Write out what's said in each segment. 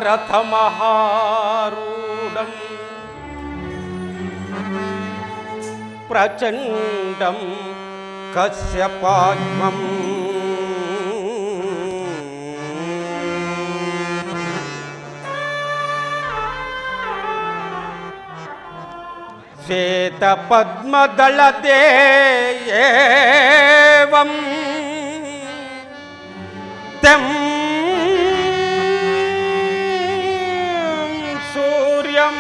रथमहारूढं प्रचण्डं कश्यपात्मम् श्वेतपद्मदलते एवं तं सूर्यं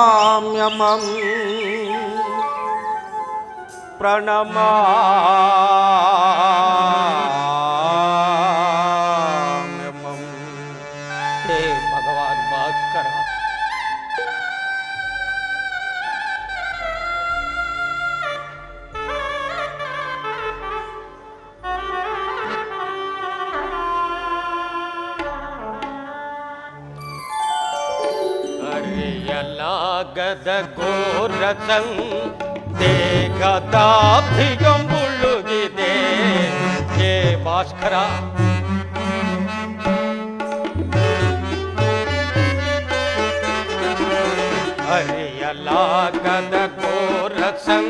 प्रणमाम्यहम् हे भगवान भास्कर ಅರಿಯಲಾಗದ ಘೋರಸಂ ದೇಹದಾಭಿಗಂ ಮುಳುಗಿದೆ ಹೇ ಭಾಸ್ಕರ ಅರಿಯಲಾಗದ ಘೋರಸಂ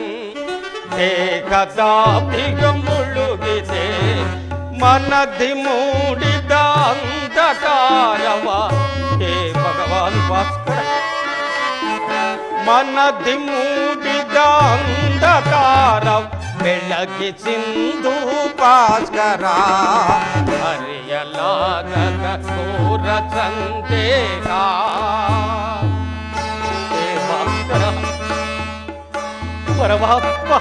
ದೇಹದಾಭಿಗಂ ಮುಳುಗಿದೆ ಮನದಿ ಮೂಡಿದ ಅಂಧಕಾರವ ಹೇ ಭಗವಾನ್ ಭಾಸ್ಕರ ಮನದಿ ಮೂಡಿದ ಅಂಧಕಾರ ಬೆಳಗಿಸಿಂದು ಭಾಸ್ಕರ ಅರಿಯಲಾಗದ ಘೋರ ಸಂದೇಹ ಹೇ ಭಾಸ್ಕರ ಪರಮಾತ್ಮ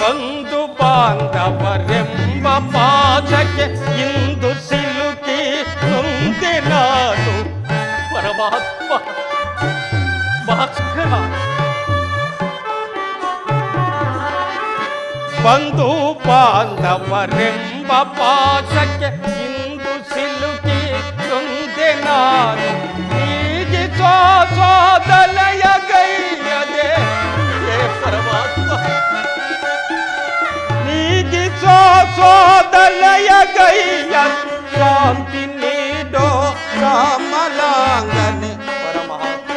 ಬಂಧು ಬಾಂಧವರೆಂಬ ಪಾದಕ್ಕೆ ಇಂದು ಸಿಲುಕಿ ನೊಂದೆ ನಾನು ಪರಮಾತ್ಮ ಭಾಸ್ಕರ ಬಂಧು ಬಾಂಧವರೆಂಬ ಪಾದಕ್ಕೆ ಇಂದು ಸಿಲುಕಿ ನೊಂದೆ ನಾನು ಹೀಗೆ ಸ್ವಾದಲಯ ಗೈಯದೆ ಹೇ ಪರಮಾತ್ಮ ಸೋದಲಯ ಗೈಯ ಶಾಂತಿ ನೀಡೋ ಶ್ಯಾಮಲಾಂಗನೆ ಪರಮಾತ್ಮ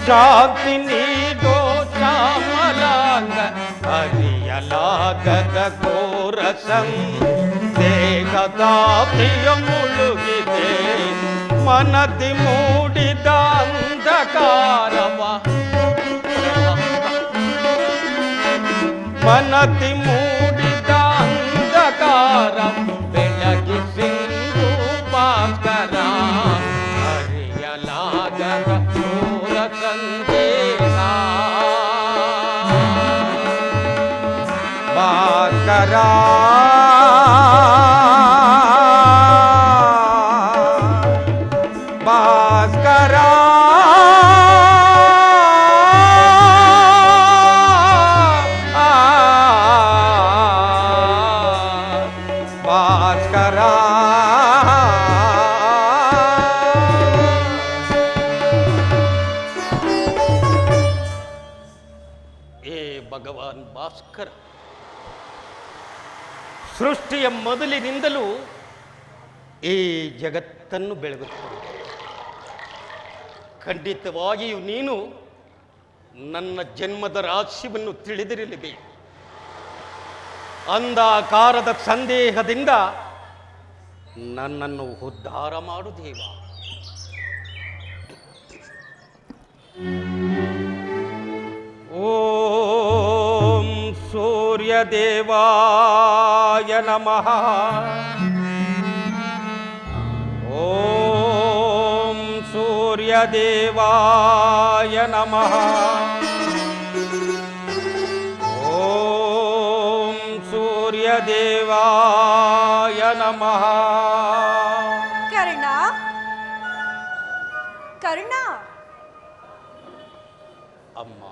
ಶಾಂತಿ ನೀಡೋ ಶ್ಯಾಮಲಾಂಗ ಅರಿಯಲಾಗದ ಘೋರ ಸಂದೇಹದಾಭಿಯ ಮುಳುಗಿದೆ ಮನದಿ ಮೂಡಿದ ಅಂಧಕಾರವ ಮನದಿ ಮೂಡಿದ ಅಂಧಕಾರ ಬೆಳಗಿಸಿಂದು ಭಾಸ್ಕರ ಅರಿಯಲಾಗದ ಘೋರ ಸಂದೇಹ ಭಾಸ್ಕರ ಭಾಸ್ಕರ ಭಗವಾನ್ ಭಾಸ್ಕರ ಸೃಷ್ಟಿಯ ಮೊದಲಿನಿಂದಲೂ ಈ ಜಗತ್ತನ್ನು ಬೆಳಗುತ್ತದೆ. ಖಂಡಿತವಾಗಿಯೂ ನೀನು ನನ್ನ ಜನ್ಮದ ರಹಸ್ಯವನ್ನು ತಿಳಿದಿರಲೇಬೇಕು. ಅಂಧಕಾರದ ಸಂದೇಹದಿಂದ ನನ್ನನ್ನು ಉದ್ಧಾರ ಮಾಡು ದೇವ. ಓಂ ಸೂರ್ಯದೇವಾಯ ನಮಃ. ಓಂ ಸೂರ್ಯದೇವಾಯ ನಮಃ. ಓಂ ಸೂರ್ಯದೇವಾಯ ನಮಃ. ಕರ್ಣ, ಕರ್ಣ. ಅಮ್ಮ,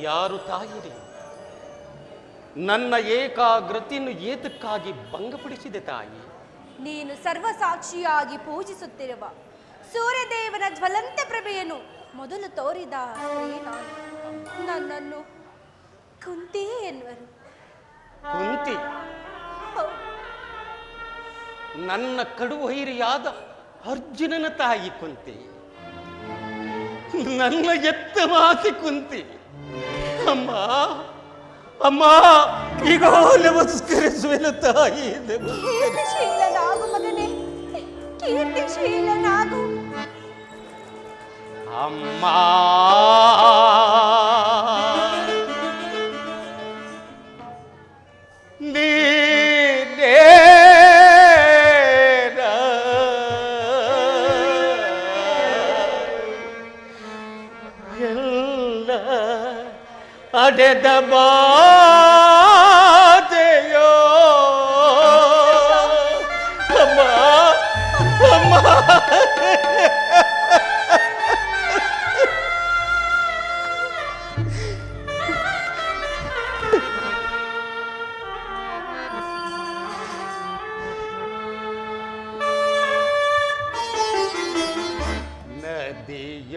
ಯಾರು ತಾಯಿರಿ? ನನ್ನ ಏಕಾಗ್ರತೆಯನ್ನು ಏತಕ್ಕಾಗಿ ಭಂಗಪಡಿಸಿದೆ ತಾಯಿ? ನೀನು ಸರ್ವಸಾಕ್ಷಿಯಾಗಿ ಪೂಜಿಸುತ್ತಿರುವ ಸೂರ್ಯದೇವನ ಜ್ವಲಂತ ಪ್ರಭೆಯನ್ನು ಮೊದಲು ತೋರಿದ ಸ್ತ್ರೀ ನಾನು. ನನ್ನನ್ನು ಕುಂತಿ ಎನ್ನುವರು. ಕುಂತಿ? ಹೌದು. ನನ್ನ ಕಡುವೈರಿಯಾದ ಅರ್ಜುನನ ತಾಯಿ ಕುಂತಿ, ನನ್ನ ಎತ್ತ ಮಾತಿ ಕುಂತಿ. ಅಮ್ಮ ಅಮ್ಮ, ಈಗ ನಮಸ್ಕರಿಸುವೆನು ತಾಯಿ. ಕೀರ್ತಿಶೀಲನಾಗು ಮಗನೇ, ಕೀರ್ತಿಶೀಲನಾಗು. ಅಮ್ಮ ನೀನೇ ಎಲ್ಲ ಅಡೆದ ಬಾದೆಯೋ ಅಮ್ಮ ಅಮ್ಮ.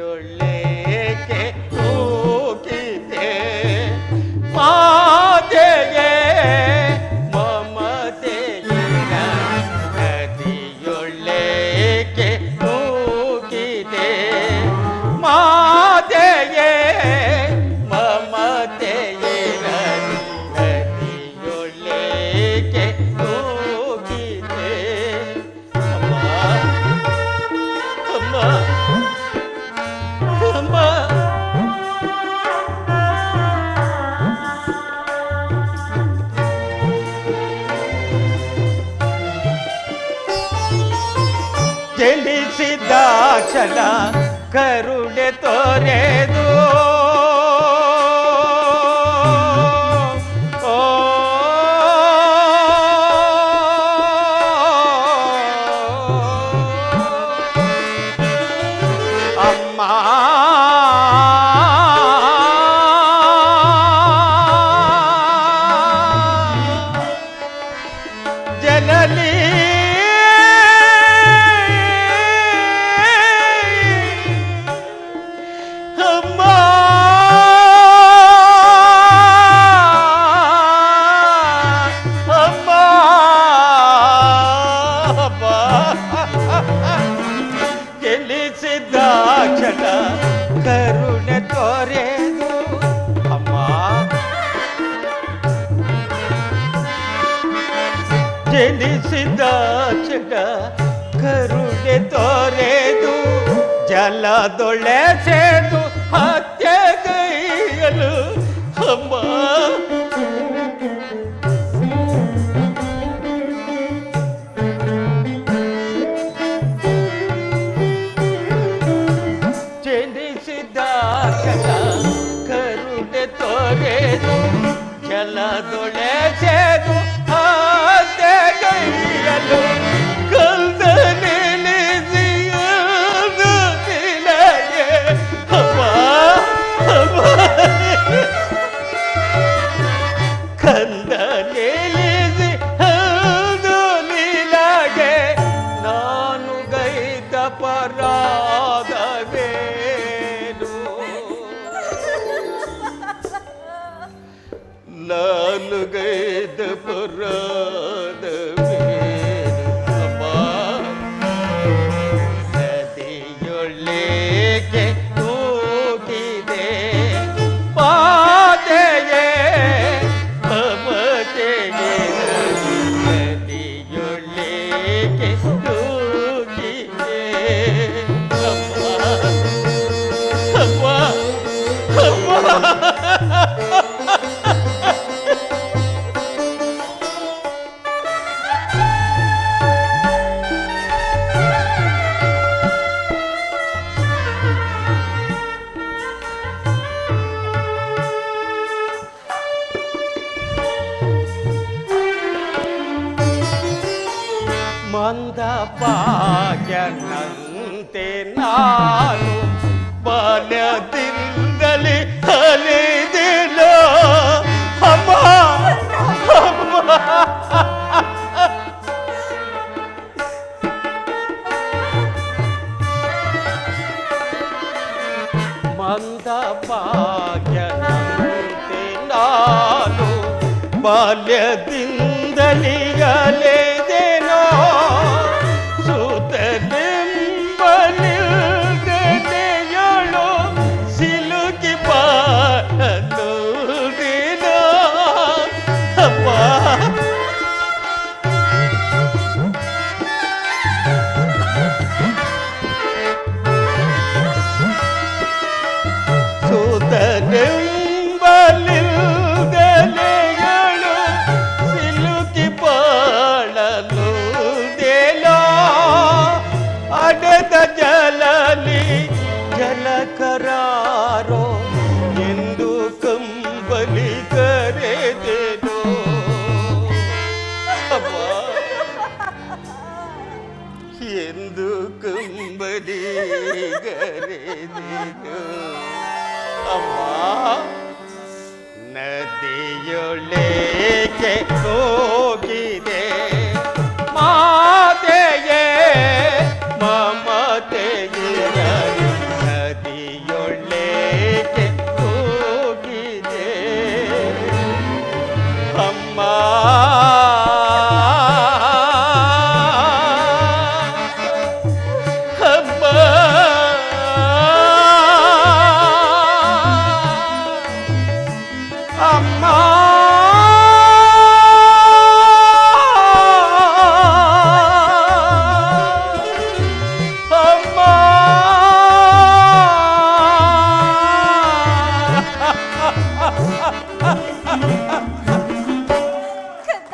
ನದಿಯೊಳ್ಳೆಗೆ ಹೋಗಿದೆ ಮಾತೆಯೇ ಮಮತೆಯಿರ. ನದಿಯೊಳ್ಳೆಗೆ ಹೋಗಿದೆ ಮಾತೆಯೇ ಮಮತೆಯಿರ. ನದಿಯೊಳ್ಳೆಗೆ ಹೋಗಿದೆ ಅಮ್ಮ ಅಮ್ಮ ಅಮ್ಮ. ಜನಿಸಿದ ಕ್ಷಣ ಕರುಣೆ ತೋರೆದು ಅಮ್ಮ ಜನನಿ ಅಮ್ಮ ಅಮ್ಮ ಅಮ್ಮ. ಗೆಲ್ಲಿಸಿದ ಕ್ಷಣ ಕರುಣೆ ತೋರೆದು ಅಮ್ಮ. ಜನಿಸಿದ ಕ್ಷಣ ಕರುಣೆ ತೋರೆದು ಜಲದೊಳೆ ಸೇದು ಹತ್ಯೆಗೈಯಲು ಅಮ್ಮ. ಜನಿಸಿದ ಕ್ಷಣ ಕರುಣೆ ತೋರೆದು ಜಲದೊಳೆ ಸೇದು ಹತ್ಯೆಗೈಯಲು ಕಲ್ದ ನಿಲ್ಲಿಸಿಯದು ನಿಲಗೆ ಅಮ್ಮ ಅಮ್ಮ. ಕಂದ ನಿಲ್ಲಿಸಿ ಅದು ನಿಲಗೆ ನಾನು ಗೈದ ಪರಾಧವೇನು. ನಾನು ಗೈದ ಪರಾಧವೇನು ಅಮ್ಮ. ನದಿಯೊಳ್ಳೆಗೆ ಹೋಗಿದೆ ಪಾದೆಯೇ ಮಮತೆಗೆ. ನದಿಯೊಳ್ಳೆಗೆ ಹೋಗಿದೆ ಅಮ್ಮ ಅಮ್ಮ ಅಮ್ಮ. ಮಂದಭಾಗ್ಯನಂತೆ ನಾನು ಬಾಲ್ಯದಿಂದಲೇ ಅಲೆದೆ ಬಾಲ್ಯದಿಂದಲೀಗಲೇದೇನೋ ಸೂತನೆಂಬಲಿಲ್ದನೆಯಳು ಸಿಲುಕಿ ಬಾಳಲುದೇನೋ ಅಪ್ಪ ಸೂತನೆಂಬಲಿಲ್ದನೆಯಳು ಸಿಲುಕಿ ಬಾಳಲುದೇನೋ ಅಡದ ಜಲಲಿ ಜಲಕರಾರೋ ಎಂದು ಕಂಬಲಿ ಕರೆದೆನೋ ಅಮ್ಮ ಎಂದು ಕಂಬಲಿ ಕರೆದೆನೋ ಅಮ್ಮ ನದಿಯೊಳಗೆ ಹೋಗಿದೆ ಮಾತೆಯೇ ಮಮತೆಯೇ ನದಿಯೊಳಗೆ ಹೋಗಿದೆ ಅಮ್ಮ ಅಮ್ಮ ಕಂದ,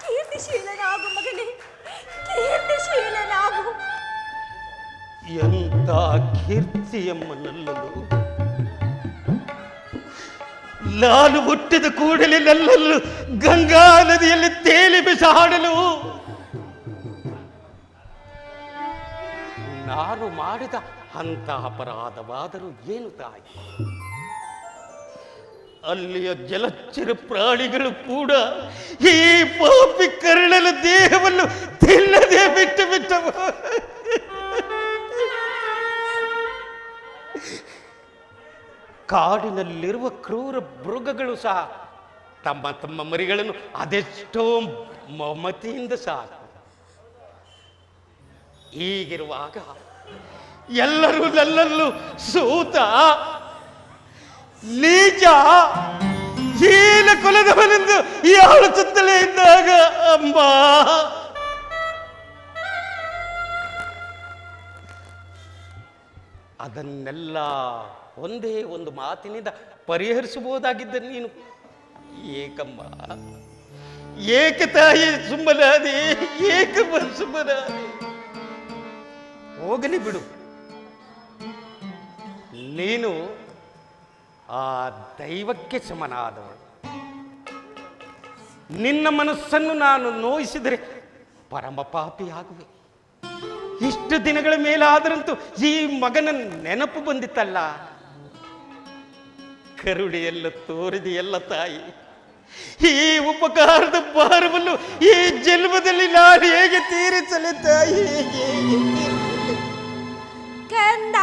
ಕೀರ್ತಿಶೀಲನಾಗು ಮಗನೇ, ಕೀರ್ತಿಶೀಲನಾಗು. ಎಂಥ ಕೀರ್ತಿಯಮ್ಮನಲ್ಲಲು ನಾನು ಹುಟ್ಟಿದ ಕೂಡಲೇ ನಲ್ಲಲು ಗಂಗಾ ನದಿಯಲ್ಲಿ ತೇಲಿ ಬಿಸಾಡಲು ನಾನು ಮಾಡಿದ ಅಂಥ ಅಪರಾಧವಾದರೂ ಏನು ತಾಯಿ? ಅಲ್ಲಿಯ ಜಲಚರ ಪ್ರಾಣಿಗಳು ಕೂಡ ಈ ಪಾಪಿ ಕರ್ಣನ ದೇಹವನ್ನು ತಿನ್ನದೆ ಬಿಟ್ಟು ಬಿಟ್ಟವು. ಕಾಡಿನಲ್ಲಿರುವ ಕ್ರೂರ ಮೃಗಗಳು ಸಹ ತಮ್ಮ ತಮ್ಮ ಮರಿಗಳನ್ನು ಅದೆಷ್ಟೋ ಮಮತೆಯಿಂದ ಸಾಕು. ಹೀಗಿರುವಾಗ ಎಲ್ಲರೂ ನನ್ನನ್ನು ಸೂತ ನೀಚ ಹೀನ ಕುಲದವನೆಂದು ಆಳುತ್ತಲೇ ಇದ್ದಾಗ ಅಮ್ಮ ಅದನ್ನೆಲ್ಲ ಒಂದೇ ಒಂದು ಮಾತಿನಿಂದ ಪರಿಹರಿಸಬಹುದಾಗಿದ್ದ ನೀನು ಏಕಮ್ಮ, ಏಕ ತಾಯಿ ಸುಮ್ಮನಾದೆ, ಏಕಮ್ಮ ಸುಮ್ಮನಾದೆ. ಹೋಗಲಿ ಬಿಡು, ನೀನು ಆ ದೈವಕ್ಕೆ ಸಮನಾದವಳು. ನಿನ್ನ ಮನಸ್ಸನ್ನು ನಾನು ನೋಯಿಸಿದರೆ ಪರಮ ಪಾಪಿಯಾಗುವೆ. ಇಷ್ಟು ದಿನಗಳ ಮೇಲಾದರಂತೂ ಈ ಮಗನ ನೆನಪು ಬಂದಿತ್ತಲ್ಲ. ಕರುಣೆಯೆಲ್ಲ ತೋರಿದೆಯಲ್ಲ ತಾಯಿ. ಈ ಉಪಕಾರದ ಭಾರವನ್ನು ಈ ಜನ್ಮದಲ್ಲಿ ನಾನು ಹೇಗೆ ತೀರಿಸಲಿ ತಾಯಿ? ಕಂದ,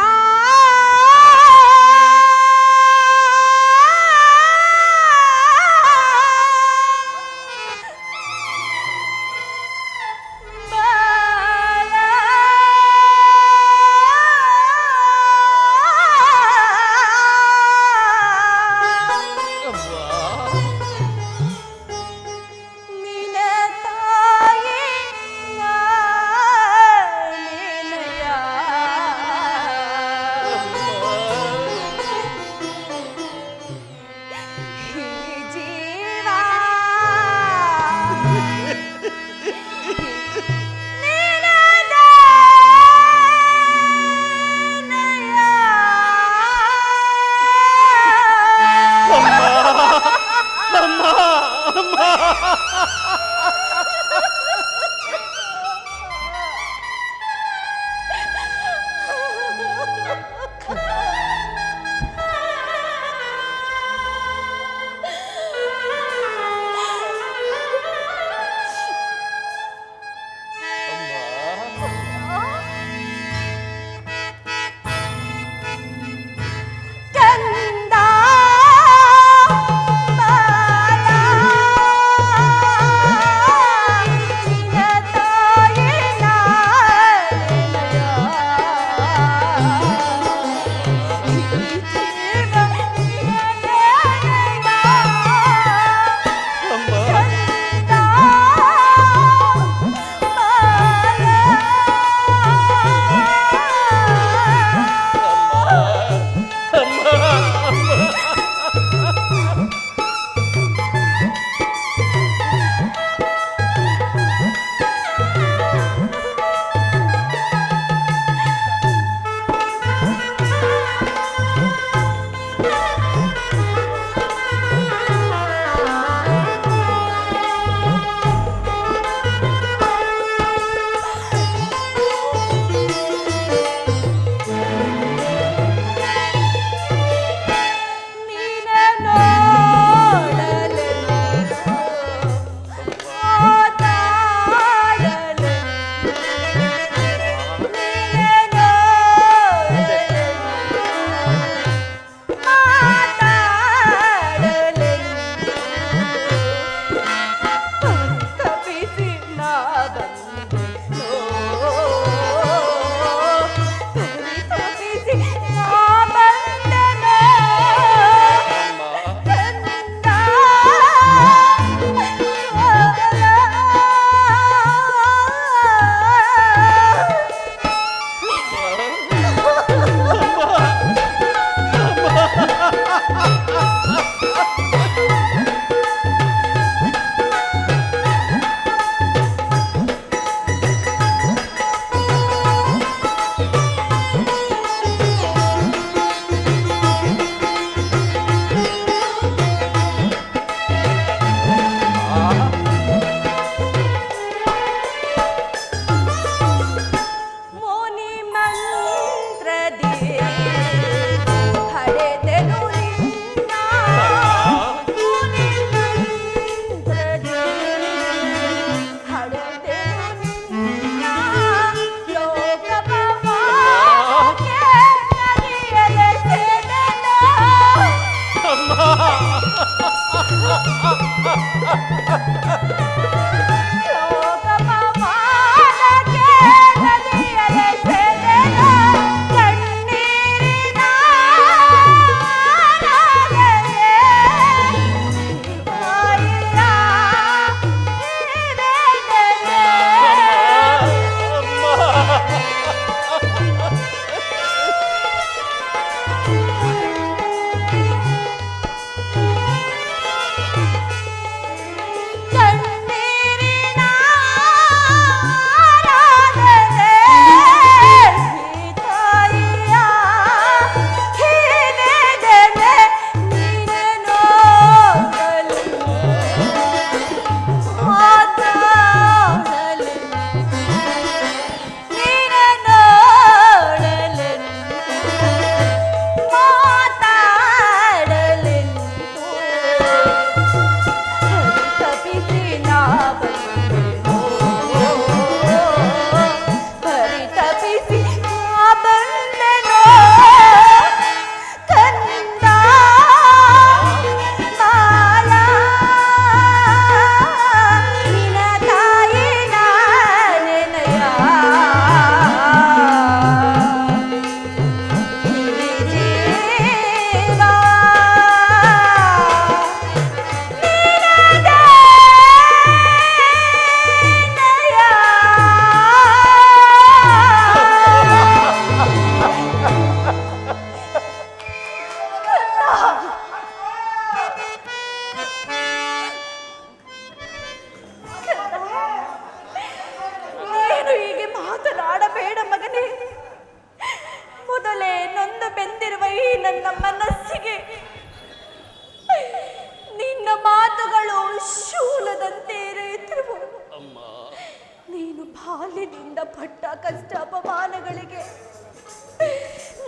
ಬಾಲ್ಯದಿಂದ ಪಟ್ಟ ಕಷ್ಟ ಅಪಮಾನಗಳಿಗೆ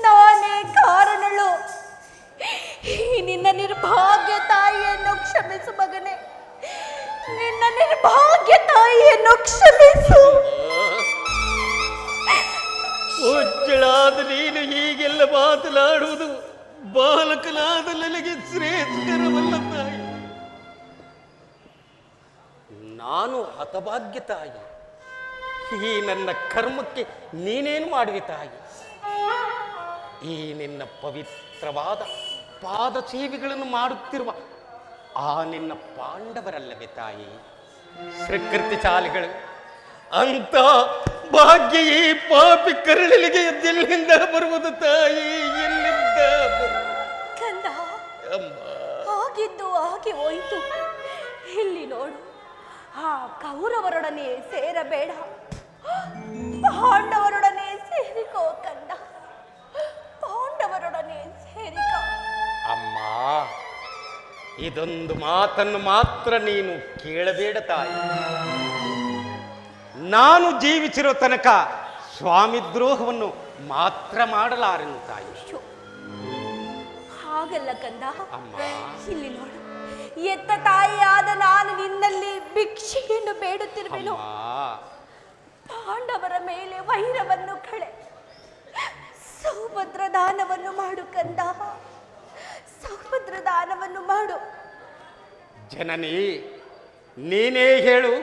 ನಾನೇ ಕಾರಣಳು. ಈ ನಿನ್ನ ನಿರ್ಭಾಗ್ಯ ತಾಯಿಯನ್ನು ಕ್ಷಮಿಸು ಮಗನೇ, ನಿನ್ನ ನಿರ್ಭಾಗ್ಯ ತಾಯಿಯನ್ನು ಕ್ಷಮಿಸು. ಉಜ್ಜಳಾದ ನೀನು ಹೀಗೆಲ್ಲ ಮಾತನಾಡುವುದು ಬಾಲಕನಾದ ನನಗೆ ಶ್ರೇಷ್ಠಕರವಲ್ಲ ತಾಯಿ. ನಾನು ಹತಭಾಗ್ಯ ತಾಯಿ. ಈ ನನ್ನ ಕರ್ಮಕ್ಕೆ ನೀನೇನು ಮಾಡುವೆ ತಾಯಿ? ಈ ನಿನ್ನ ಪವಿತ್ರವಾದ ಪಾದ ಸೇವೆಗಳನ್ನು ಮಾಡುತ್ತಿರುವ ಆ ನಿನ್ನ ಪಾಂಡವರಲ್ಲವೇ ತಾಯಿ ಪ್ರಕೃತಿ ಚಾಲಿಗಳು? ಅಂತ ಭಾಗ್ಯ ಈ ಪಾಪಿ ಕರಳಿಗೆ ಎಲ್ಲಿಂದ ಬರುವುದು ತಾಯಿ? ಎಲ್ಲಿಂದ ಕಂದ, ಆಗಿದ್ದು ಆಗಿ ಹೋಯಿತು. ಇಲ್ಲಿ ನೋಡು, ಆ ಕೌರವರೊಡನೆ ಸೇರಬೇಡ, ಪಾಂಡವರೊಡನೆ ಸೇರಿಕೋ ಕಂದ, ಪಾಂಡವರೊಡನೆ ಸೇರಿಕೋ. ಅಮ್ಮ, ಇದೊಂದು ಮಾತನ್ನು ಮಾತ್ರ ನೀನು ಕೇಳಬೇಡ ತಾಯಿ. ನಾನು ಜೀವಿಸಿರೋ ತನಕ ಸ್ವಾಮಿ ದ್ರೋಹವನ್ನು ಮಾತ್ರ ಮಾಡಲಾರೆನು ತಾಯಿ. ಹಾಗಲ್ಲ ಕಂದ, ಅಮ್ಮ, ಇಲ್ಲಿ ನೋಡು, ಎತ್ತ ತಾಯಿಯಾದ ನಾನು ನಿನ್ನಲ್ಲಿ ಭಿಕ್ಷೆಯನ್ನು ಬೇಡುತ್ತಿರುವೆನು. ಪಾಂಡವರ ಮೇಲೆ ವೈರವನ್ನು ಕಳೆ, ಸೌಭದ್ರ ದಾನವನ್ನು ಮಾಡು ಕಂದ, ಸೌಭದ್ರ ದಾನವನ್ನು ಮಾಡು. ಜನನಿ, ನೀನೇ ಹೇಳು.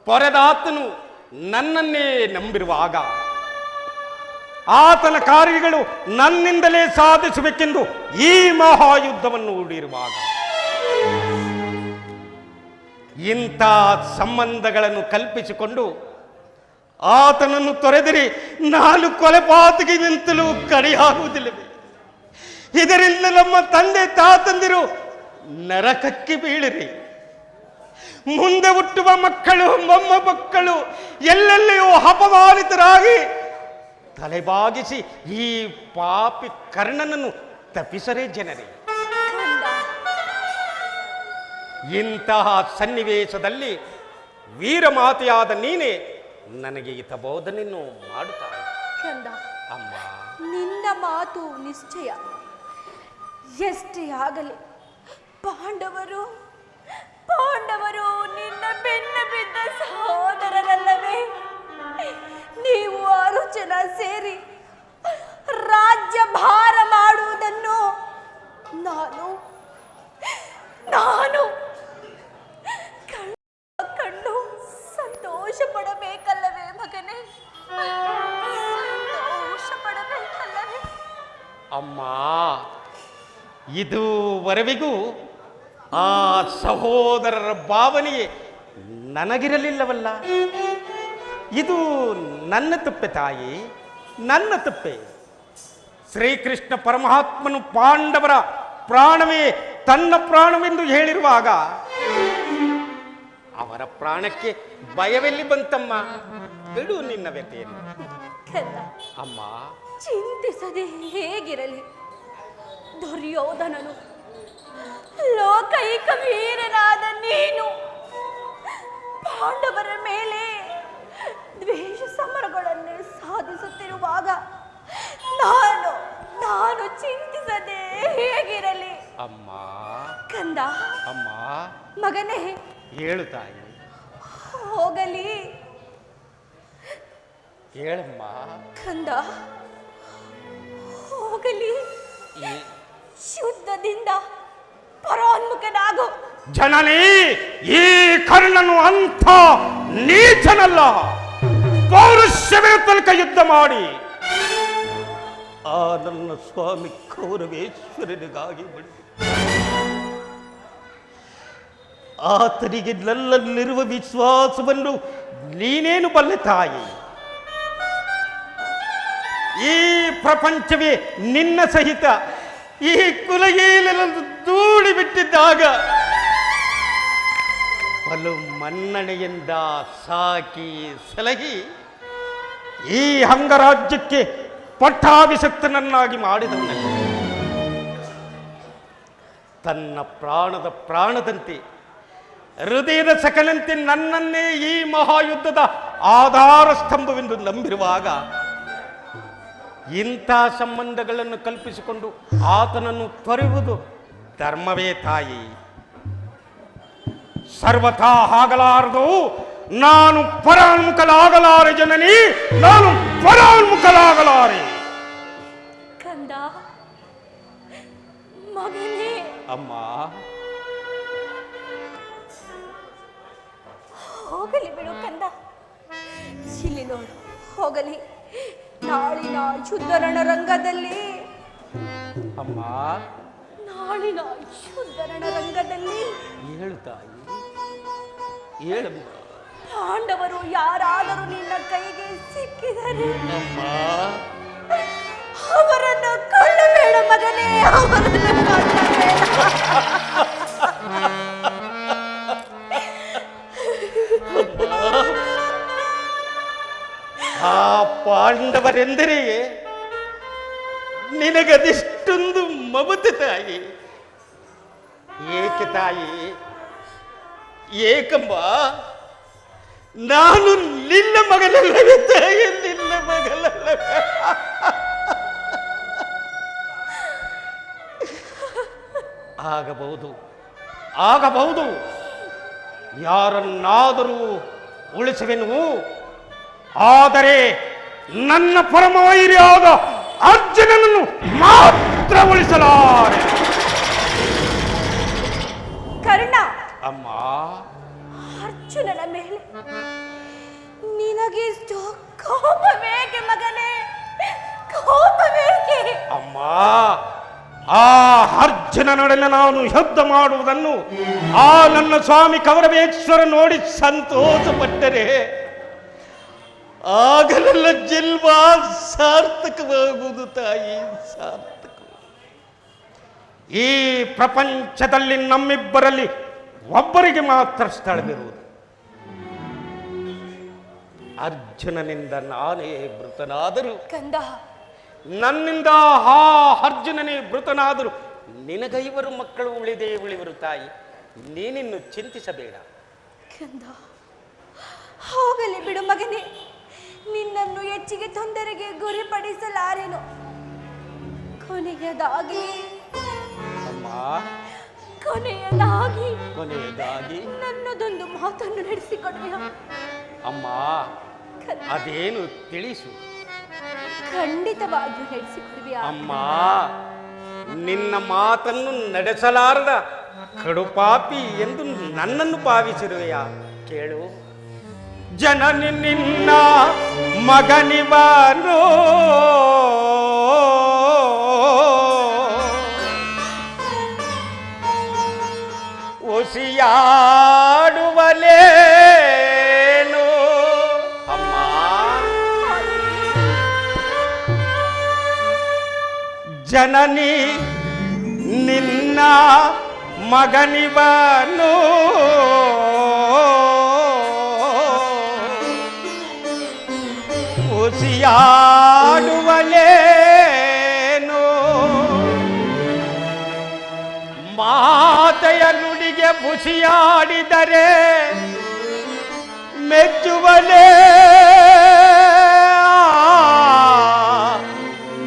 ಪೊರೆದಾತನು ನನ್ನನ್ನೇ ನಂಬಿರುವಾಗ ಆತನ ಕಾರ್ಯಗಳು ನನ್ನಿಂದಲೇ ಸಾಧಿಸಬೇಕೆಂದು ಈ ಮಹಾಯುದ್ಧವನ್ನು ಹೂಡಿರುವಾಗ ಇಂಥ ಸಂಬಂಧಗಳನ್ನು ಕಲ್ಪಿಸಿಕೊಂಡು ಆತನನ್ನು ತೊರೆದಿರಿ ನಾನು ಕೊಲೆಪಾತಗಿ ನಿಂತಲೂ ಕಡೆಯಾಗುವುದಿಲ್ಲವೇ? ಇದರಿಂದ ನಮ್ಮ ತಂದೆ ತಾತಂದಿರು ನರಕಕ್ಕೆ ಬೀಳಿರಿ. ಮುಂದೆ ಹುಟ್ಟುವ ಮಕ್ಕಳು ಮೊಮ್ಮಕ್ಕಳು ಎಲ್ಲೆಲ್ಲಿಯೂ ಅಪಮಾನಿತರಾಗಿ ತಲೆಬಾಗಿಸಿ ಈ ಪಾಪಿ ಕರ್ಣನನ್ನು ತಪ್ಪಿಸರೇ ಜನರೇ. ಇಂತಹ ಸನ್ನಿವೇಶದಲ್ಲಿ ವೀರಮಾತೆಯಾದ ನೀನೇ ನನಗೆ ಹಿತ ಬೋಧನೆಯನ್ನು ಮಾಡುತ್ತಾರೆ. ಅಮ್ಮ, ನಿನ್ನ ಮಾತು ನಿಶ್ಚಯ. ಎಷ್ಟೇ ಆಗಲಿ ಪಾಂಡವರು ನಿನ್ನ ಬೆನ್ನ ಬಿದ್ದ ಸಹೋದರರಲ್ಲವೇ? ನೀವು 6 ಜನ ಸೇರಿ ರಾಜ್ಯ ಭಾರ ಮಾಡುವುದನ್ನು ನಾನು ಅಮ್ಮ, ಇದುವರೆವಿಗೂ ಆ ಸಹೋದರರ ಭಾವನೆ ನನಗಿರಲಿಲ್ಲವಲ್ಲ. ಇದು ನನ್ನ ತಪ್ಪೆ ತಾಯಿ, ನನ್ನ ತಪ್ಪೆ. ಶ್ರೀಕೃಷ್ಣ ಪರಮಾತ್ಮನು ಪಾಂಡವರ ಪ್ರಾಣವೇ ತನ್ನ ಪ್ರಾಣವೆಂದು ಹೇಳಿರುವಾಗ ಅವರ ಪ್ರಾಣಕ್ಕೆ ಭಯವೆಲ್ಲಿ ಬಂತಮ್ಮ? ಬಿಡು ನಿನ್ನ ವ್ಯಥೆಯನ್ನು. ಕಂದ, ಅಮ್ಮ, ಚಿಂತಿಸದೆ ಹೇಗಿರಲಿ? ದುರ್ಯೋಧನನು ಲೋಕೈಕ ವೀರನಾದ ನೀನು ಪಾಂಡವರ ಮೇಲೆ ದ್ವೇಷ ಸಮರಗಳನ್ನೇ ಸಾಧಿಸುತ್ತಿರುವಾಗ ನಾನು ಚಿಂತಿಸದೆ ಹೇಗಿರಲಿ? ಅಮ್ಮ, ಕಂದ, ಅಮ್ಮ, ಮಗನೇ, ಹೇಳು ತಾಯಿ, ಹೋಗಲಿ. ಹೇಳಮ್ಮ. ಕಂದ, ಹೋಗಲಿ. ಶುದ್ಧದಿಂದ ಪರಾನ್ಮುಖನಾಗು. ಜನನಿ, ಈ ಕರ್ಣನು ಅಂಥ ನೀಚನಲ್ಲ. ಪೌರುಷವೇ ತನಕ ಯುದ್ಧ ಮಾಡಿ ಆ ನನ್ನ ಸ್ವಾಮಿ ಕೌರವೇಶ್ವರನಿಗಾಗಿ ಬಿಡಿ. ಆತನಿಗೆ ನನ್ನಲ್ಲಿರುವ ವಿಶ್ವಾಸವನ್ನು ನೀನೇನು ಬಲ್ಲೆ ತಾಯಿ? ಈ ಪ್ರಪಂಚವೇ ನಿನ್ನ ಸಹಿತ ಈ ಕುಲಗೇಲೆಂದು ದೂಡಿ ಬಿಟ್ಟಿದ್ದಾಗ ಬಲು ಮನ್ನಣೆಯಿಂದ ಸಾಕಿ ಸಲಹಿ ಈ ಅಂಗರಾಜ್ಯಕ್ಕೆ ಪಟ್ಟಾಭಿಷಕ್ತನನ್ನಾಗಿ ಮಾಡಿದವನಲ್ಲ. ತನ್ನ ಪ್ರಾಣದ ಪ್ರಾಣದಂತೆ, ಹೃದಯದ ಸಕಲಂತೆ ನನ್ನನ್ನೇ ಈ ಮಹಾಯುದ್ಧದ ಆಧಾರ ಸ್ತಂಭವೆಂದು ನಂಬಿರುವಾಗ ಇಂಥ ಸಂಬಂಧಗಳನ್ನು ಕಲ್ಪಿಸಿಕೊಂಡು ಆತನನ್ನು ತೊರೆಯುವುದು ಧರ್ಮವೇ ತಾಯಿ? ಸರ್ವಥಾ ಆಗಲಾರದು. ನಾನು ಪರಾನ್ಮುಖಲಾಗಲಾರೆ ಜನನಿ, ನಾನು ಪರಾನ್ಮುಖಲಾಗಲಾರೆ. ಕಂದ, ಮಗನೇ. ಅಮ್ಮ, ಹೋಗಲಿ ಬಿಡು ಕಂದ. ಇಲ್ಲಿ ನೋಡು, ಹೋಗಲಿ. ನಾಳಿನ ಶುದ್ಧ ರಣರಂಗದಲ್ಲಿ, ಅಮ್ಮ, ನಾಳಿನ ಶುದ್ಧ ರಣರಂಗದಲ್ಲಿ ಹೇಳು ತಾಯಿ, ಹೇಳಮ್ಮ. ಪಾಂಡವರು ಯಾರಾದರೂ ನಿನ್ನ ಕೈಗೆ ಸಿಕ್ಕಿದರೆ ಅಮ್ಮ, ಅವರನ್ನು ಕೊಲ್ಲಬೇಡ ಮಗನೇ, ಅವರನ್ನು ಕೊಲ್ಲಬೇಡ. ಆ ಪಾಂಡವರೆಂದರೆ ನಿನಗದಿಷ್ಟೊಂದು ಮಮತೆ ತಾಯಿ. ಏಕೆ ತಾಯಿ, ಏಕಮ್ಮ? ನಾನು ನಿನ್ನ ಮಗನಲ್ಲವೇ ತಾಯಿ, ನಿನ್ನ ಮಗನಲ್ಲವೇ? ಆಗಬಹುದು, ಆಗಬಹುದು. ಯಾರನ್ನಾದರೂ ಉಳಿಸುವೆನು, ಆದರೆ ನನ್ನ ಪರಮವೈರಿಯಾದ ಅರ್ಜುನನನ್ನು ಮಾತ್ರ ಉಳಿಸಲಾರೆ. ಕರ್ಣ, ಅಮ್ಮ, ಅರ್ಜುನನ ಮೇಲೆ ನಿನಗಿಷ್ಟು ಕೋಪವೇಕೆ ಮಗನೇ? ಕೋಪವೇಕೆ? ಅಮ್ಮ, ಆ ಅರ್ಜುನನೊಡನೆ ನಾನು ಯುದ್ಧ ಮಾಡುವುದನ್ನು ಆ ನನ್ನ ಸ್ವಾಮಿ ಕೌರವೇಶ್ವರ ನೋಡಿ ಸಂತೋಷಪಟ್ಟರೆ ಆಗ ನನ್ನ ಜನ್ಮ ಸಾರ್ಥಕವಾಗುವುದು ತಾಯಿ, ಸಾರ್ಥಕ. ಈ ಪ್ರಪಂಚದಲ್ಲಿ ನಮ್ಮಿಬ್ಬರಲ್ಲಿ ಒಬ್ಬರಿಗೆ ಮಾತ್ರ ಸ್ಥಳವಿರುವುದು. ಅರ್ಜುನನಿಂದ ನಾನೇ ಮೃತನಾದರೂ, ಕಂದ, ನನ್ನಿಂದ ಆ ಅರ್ಜುನನೇ ಮೃತನಾದರೂ ನಿನಗೈವರು ಮಕ್ಕಳು ಉಳಿವರು ತಾಯಿ. ನೀನಿನ್ನು ಚಿಂತಿಸಬೇಡ. ಕಂದ, ಹೋಗಲಿ ಬಿಡು ಮಗನೇ. ನಿನ್ನನ್ನು ಹೆಚ್ಚಿಗೆ ತೊಂದರೆಗೆ ಗುರಿಪಡಿಸಲಾರೆನು. ಕೊನೆಯದಾಗಿ ಅಮ್ಮ, ಕೊನೆಯದಾಗಿ ಕೊನೆಯದಾಗಿ ನನ್ನದೊಂದು ಮಾತನ್ನು ನಡೆಸಿಕೊಡುವೆಯಾ? ಅಮ್ಮ, ಅದೇನು ತಿಳಿಸು. ಖಂಡಿತವಾಗಿಯೂ ನಡೆಸಿಕೊಡುವೆಯಾ? ಅಮ್ಮ, ನಿನ್ನ ಮಾತನ್ನು ನಡೆಸಲಾರದ ಕಡುಪಾಪಿ ಎಂದು ನನ್ನನ್ನು ಭಾವಿಸಿರುವೆಯಾ? ಕೇಳು. ಜನನಿ ನಿನ್ನ ಮಗನಿವನು ಹುಸಿಯಾಡುವಲೇನು ಅಮ್ಮ ಜನನಿ ನಿನ್ನ ಮಗನಿವನು ಹುಸಿಯಾಡುವಲೇನು ಮಾತೆಯ ನುಡಿಗೆ ಬುಸಿಯಾಡಿದರೆ ಮೆಚ್ಚುವಲೇ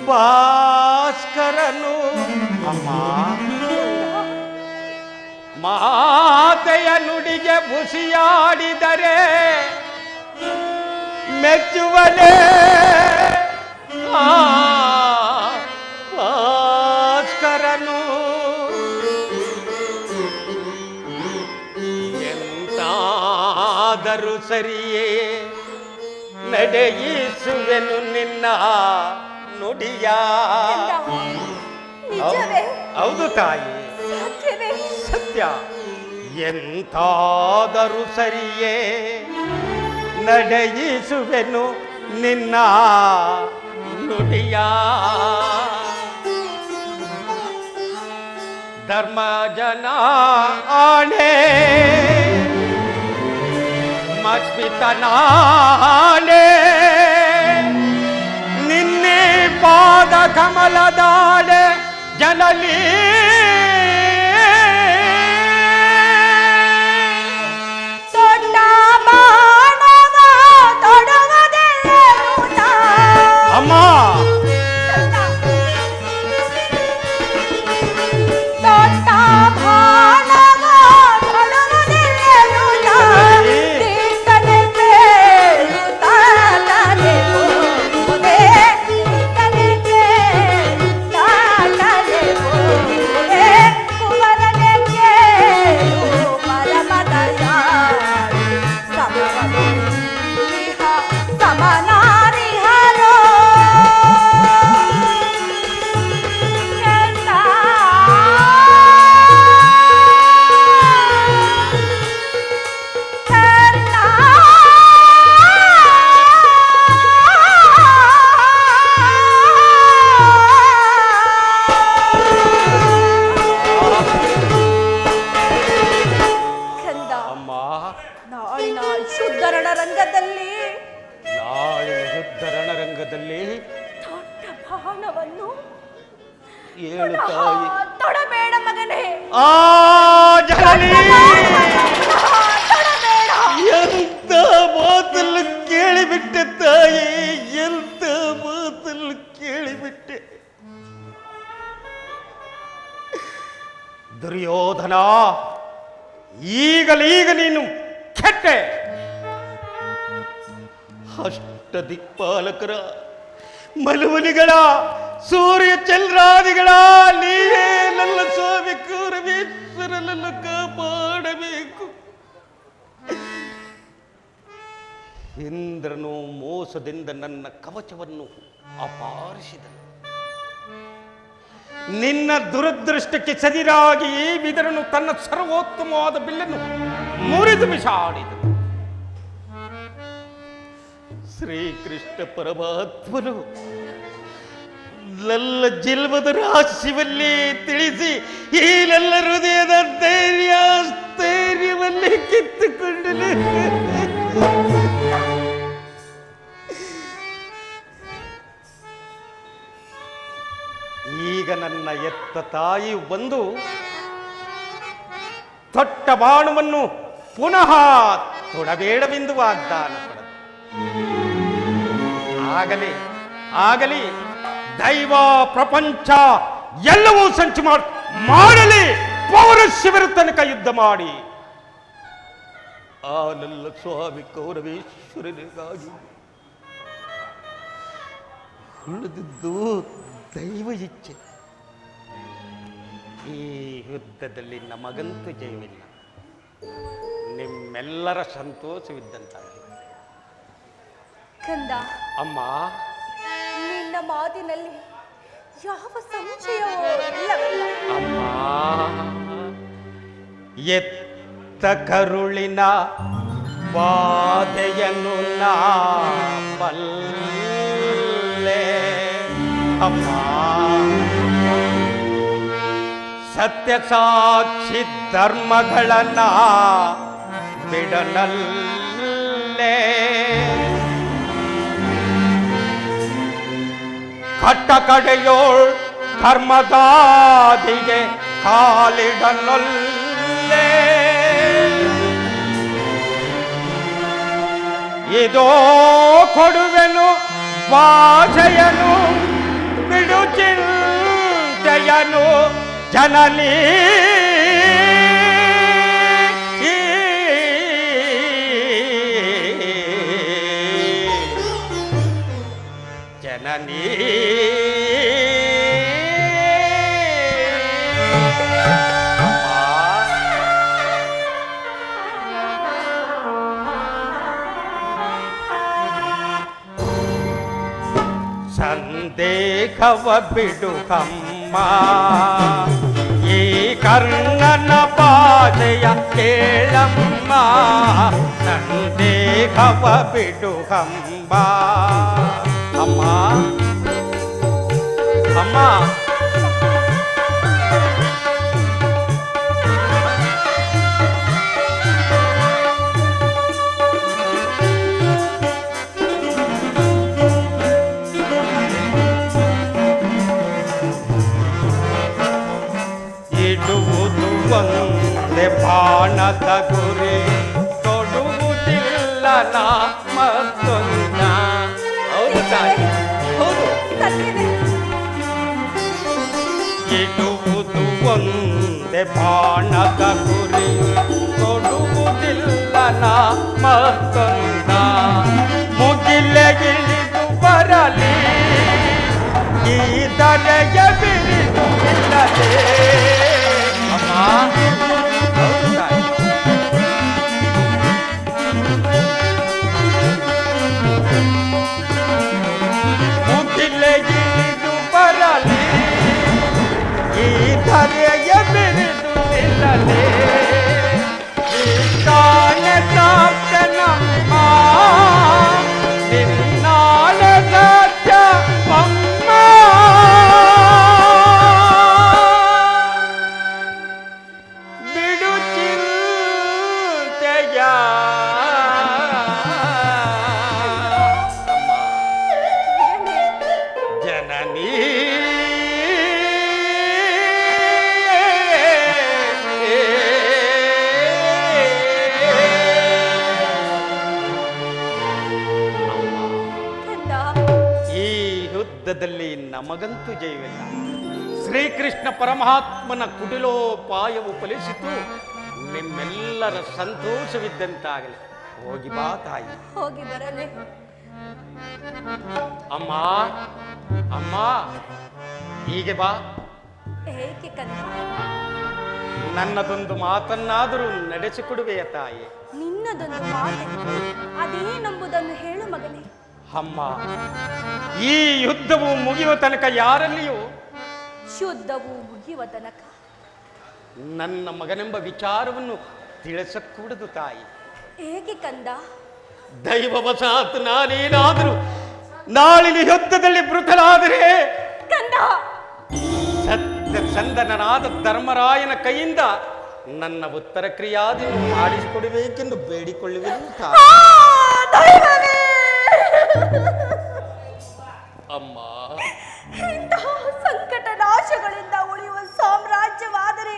ಭಾಸ್ಕರನು ಅಮ್ಮ ಮಾತೆಯ ನುಡಿಗೆ ಬುಸಿಯಾಡಿದರೆ ಮೆಚ್ಚುವಲೇ ಭಾಸ್ಕರನು ಎಂತಾದರೂ ಸರಿಯೇ ನಡೆಯಿಸುವೆನು ನಿನ್ನ ನುಡಿಯ ನಿಜವೇ? ಹೌದು ತಾಯಿ ಸತ್ಯವೇ? ಸತ್ಯ ಎಂತಾದರೂ ಸರಿಯೇ ನಡೆಯಿಸುವೆನು ನಿನ್ನ ನುಡಿಯ ಧರ್ಮ ಜನ ಆಣೆ ಮಸ್ಮಿತನಾಣೆ ನಿನ್ನೆ ಪಾದ ಕಮಲದಾಡೆ ಜನಲಿ ಅಮ್ಮ ತೊಡಬೇಡ ಮಗನೇ. ಎಂತ ಮಾತನ್ನು ಕೇಳಿಬಿಟ್ಟೆ ತಾಯಿ, ಎಂತ ಮಾತನ್ನು ಕೇಳಿಬಿಟ್ಟೆ. ದುರ್ಯೋಧನ, ಈಗಲೀಗ ನೀನು ಕೆಟ್ಟೆ. ಅಷ್ಟದಿಕ್ಪಾಲಕರ ಮಲುವಲಿಗಳ ಸೂರ್ಯ ಚಂದ್ರಾದಿಗಳ ನೀವೇ ನನ್ನ ಸ್ವಾಮಿ ಕೌರವೇಶ್ವರನನ್ನು ಕಾಪಾಡಬೇಕು. ಇಂದ್ರನು ಮೋಸದಿಂದ ನನ್ನ ಕವಚವನ್ನು ಅಪಹರಿಸಿದನು. ನಿನ್ನ ದುರದೃಷ್ಟಕ್ಕೆ ಸದಿರಾಗಿ ಈ ವಿದರನು ತನ್ನ ಸರ್ವೋತ್ತಮವಾದ ಬಿಲ್ಲನ್ನು ಮುರಿದು ಬಿಸಾಡಿದನು. ಶ್ರೀಕೃಷ್ಣ ಪರಮಾತ್ಮನು ನನ್ನ ಜನ್ಮದ ರಹಸ್ಯವಲ್ಲಿ ತಿಳಿಸಿ ಈ ನನ್ನ ಹೃದಯದ ಸ್ಥೈರ್ಯವನ್ನೇ ಕಿತ್ತುಕೊಂಡನು. ಈಗ ನನ್ನ ಎತ್ತ ತಾಯಿ ಬಂದು ತೊಟ್ಟ ಬಾಣವನ್ನು ಪುನಃ ತೊಡಬೇಡವೆಂದು ವಾಗ್ದಾನ ಆಗಲಿ ದೈವ ಪ್ರಪಂಚ ಎಲ್ಲವೂ ಸಂಚು ಮಾಡಲಿ. ಪೌರಸ್ಯವರ ತನಕ ಯುದ್ಧ ಮಾಡಿ ಆ ನನ್ನ ಸ್ವಾಮಿ ಕೌರವೇಶ್ವರನಿಗಾಗಿ ಉಳಿದಿದ್ದು ದೈವ ಇಚ್ಛೆ. ಈ ಯುದ್ಧದಲ್ಲಿ ನಮಗಂತೂ ಜಯವಿಲ್ಲ, ನಿಮ್ಮೆಲ್ಲರ ಸಂತೋಷವಿದ್ದಂತಾಗಲಿ. ಕಂದ, ಅಮ್ಮ, ನಿನ್ನ ಮಾತಿನಲ್ಲಿ ಯಾವ ಸಂಶಯವೂ ಇಲ್ಲವಲ್ಲ. ಅಮ್ಮ, ಎತ್ತ ಸುತ್ತ ಕರುಳಿನ ಬಾಧೆಯನ್ನು ನಾ ಬಲ್ಲೆ ಅಮ್ಮ. ಸತ್ಯ ಸಾಕ್ಷಿ ಧರ್ಮಗಳನ್ನ ಬಿಡನಲ್ಲೇ. ಕಟ್ಟ ಕಡೆಯೋಳ್ ಕರ್ಮದಾದಿಗೆ ಕಾಲಿಡನಲ್ಲೇ. ಇದೋ ಕೊಡುವೆನು ಭಾಷೆಯನು ಬಿಡು ಚಿಂತೆಯನು ಜನನಿ. ಜನನಿ ಸಂದೇಹವ ಬಿಡು ಅಮ್ಮ, ಈ ಕರ್ಣನ ಬಾಧೆಯ ಕೇಳಮ್ಮ. ಸಂದೇಹವ ಬಿಡು ಅಮ್ಮ. ಅಮ್ಮ ಅಮ್ಮ ಒಂದೇ ಬಾಣದ ಗುರಿ ಕೊಡುವುದಿಲ್ಲ ನಾ ಮತ್ತೊಂದ. ಹೌದು ತಾಯಿ, ಹೌದು. ಇಡುವುದು ಒಂದೇ ಬಾಣದ ಗುರಿ ಕೊಡುವುದಿಲ್ಲ ನಾ ಮತ್ತೊಂದ. ಮುಗಿಲೆಗಿಳಿದು ಬರಲಿ ಈ ದರೆಯ ಬಿರಿದು ಇಲ್ಲದೆ. ಮುಗಿಲೆಗಿಳಿದು ಬರಲಿ ಈ ಧರೆಯ ಬಿರಿದು ನಿಲ್ಲಲಿ. ತಾನೆ ಸಾಧ್ಯನಮ್ಮ ನಿನ್ನಾಳೆ ಸಾಧ್ಯ ಅಮ್ಮ. ಬಿಡು ಚಿಂತೆಯ ಜನನಿ. ಈ ಯುದ್ಧದಲ್ಲಿ ನಮಗಂತೂ ಜಯವಿಲ್ಲ. ಶ್ರೀಕೃಷ್ಣ ಪರಮಾತ್ಮನ ಕುಟಿಲೋಪಾಯವು ಫಲಿಸಿತು. ನಿಮ್ಮೆಲ್ಲರ ಸಂತೋಷವಿದ್ದಂತಾಗಲಿ. ಹೋಗಿ ಬಾ ತಾಯಿ. ಹೋಗಿ ಬರಲಿ. ಅಮ್ಮ ಅಮ್ಮ ಹೀಗೆ ಬಾ. ಏಕೆ ಕಂದ? ನನ್ನದೊಂದು ಮಾತನ್ನಾದರೂ ನಡೆಸಿಕೊಡುವೆಯ ತಾಯಿ? ನಿನ್ನದೊಂದು ಮಾತೆ, ಅದೇನೆಂಬುದನ್ನು ಹೇಳು ಮಗನೇ. ಅಮ್ಮ, ಈ ಯುದ್ಧವು ಮುಗಿಯುವ ತನಕ ಯಾರಲ್ಲಿಯೂ ಶುದ್ಧವು ಮುಗಿಯುವ ತನಕ ನನ್ನ ಮಗನೆಂಬ ವಿಚಾರವನ್ನು ತಿಳಿಸಕೂಡದು ತಾಯಿ. ಏಕೆ ಕಂದ? ದೈವವಶಾತ್ ನಾನೇನಾದರೂ ನಾಳಿನ ಯುದ್ಧದಲ್ಲಿ ಮೃತನಾದರೆ ಕಂದ, ಸತ್ಯ ಚಂದನನಾದ ಧರ್ಮರಾಯನ ಕೈಯಿಂದ ನನ್ನ ಉತ್ತರ ಕ್ರಿಯಾದಿಯನ್ನು ಮಾಡಿಸಿಕೊಡಬೇಕೆಂದು ಬೇಡಿಕೊಳ್ಳುವೆನು ತಾಯಿ. ಅಮ್ಮ, ಇಂತಹ ಸಂಕಟ ನಾಶಗಳಿಂದ ಉಳಿಯುವ ಸಾಮ್ರಾಜ್ಯವಾದರೆ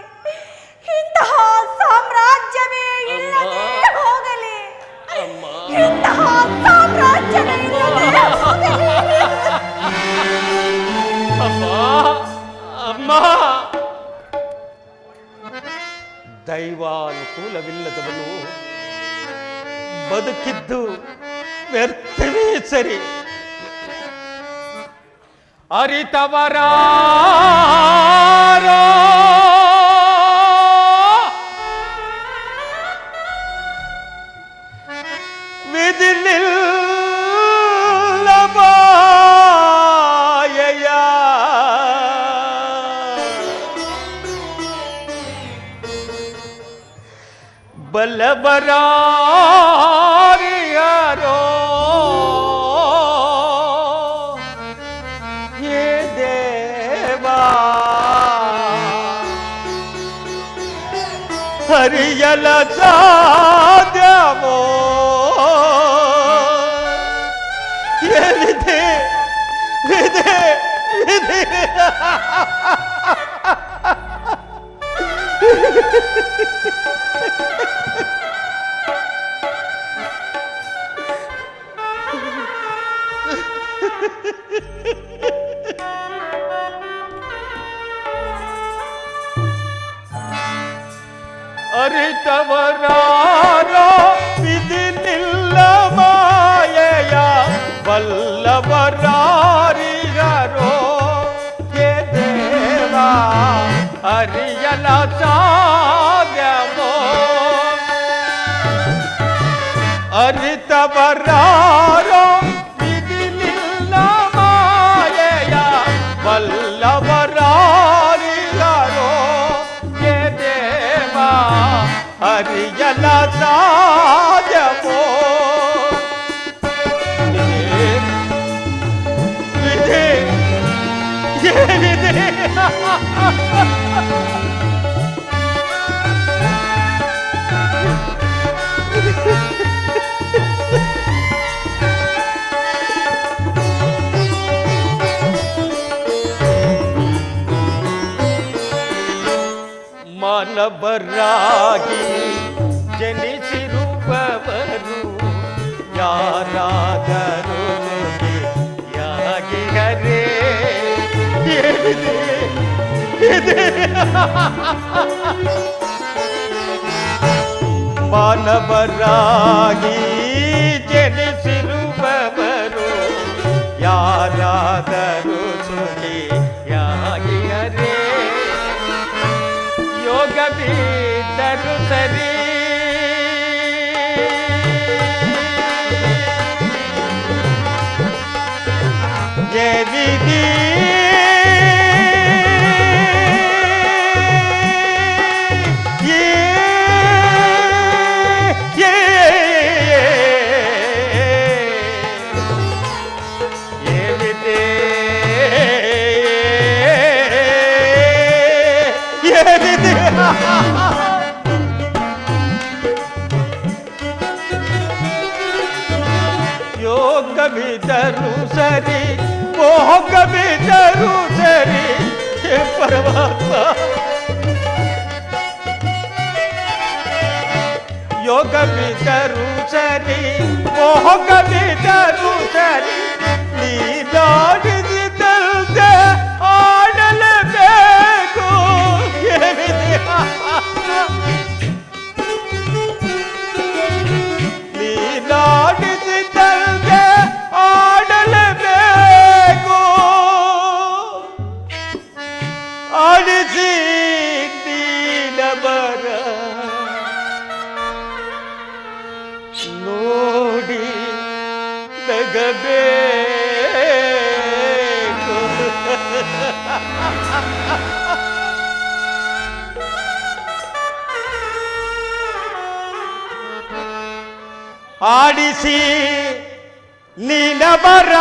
ಇಂತಹ ಸಾಮ್ರಾಜ್ಯವೇ ಇಲ್ಲದೆ ಹೋಗಲಿ. ಇಂತಹ ಸಾಮ್ರಾಜ್ಯವೇ ಇಲ್ಲದೆ ಹೋಗಲಿ. ಅಮ್ಮ ಅಮ್ಮ, ದೈವಾನುಕೂಲವಿಲ್ಲದವನು ಬದುಕಿದ್ದು ವ್ಯರ್ಥವೇ ಸರಿ. ಅರಿತವರ ವಿಧಿಲಿಲ್ಲಬಾಯಯ ಬಲ್ಲವರಾರಿಯಾರೋ ಹೇ ದೇವಾ ಹರಿಯಲ ಸಾಧ್ಯವೋ ವಿಧಿ ವಿಧಿ ವಿಧಿ ಅರಿತವರಾರೋ ವಿಧಿ ನಿಲ್ಲ ಮಾಯೆಯ ಬಲ್ಲವರಾರಿಗರೋ ಹೇ ದೇವಾ ಅರಿಯಲ ಸಾಧ್ಯವೋ ಅರಿತವರಾರೋ ವಿಧಿ ನಿಲ್ಲ ಮಾಯೆಯ ಬಲ್ಲವರಾರಿಗರೋ ಹೇ ದೇವಾ ಅರಿಯಲ ಸಾಧ್ಯವೋ ವಿಧಿ ವಿಧಿ ಮಾನವರಾಗಿ ಜನಿಸಿರುವವರು ಯಾರಾದರೂ ಯಾಗಿಗರೇ ಮಾನವರಾಗಿ ಜನಿಸಿರುವವರು ಯಾರಾದರೂ ಸುಖಿಯಾಗಿಯರೇ ಯೋಗವಿದ್ದರು ಸರಿ ವಿಧಿ ಯೋಗವಿದ್ದರು ಸರಿ ಭೋಗವಿದ್ದರು ಸರಿ ಹೇ ಪರಮಾತ್ಮ ಯೋಗವಿದ್ದರು ಸರಿ ಭೋಗವಿದ್ದರು ಸರಿ ನೀನಾಡಿದಂತೆ ಆಡಲೇಬೇಕು ನೀನಾಡಿದಂತೆ ಆಡಲೇಬೇಕು ಆಡಿಸಿ ನೀಲಬರ ನೋಡಿ ನಗಬೇಕು ಆಡಿಸಿ ನೀಲಬರ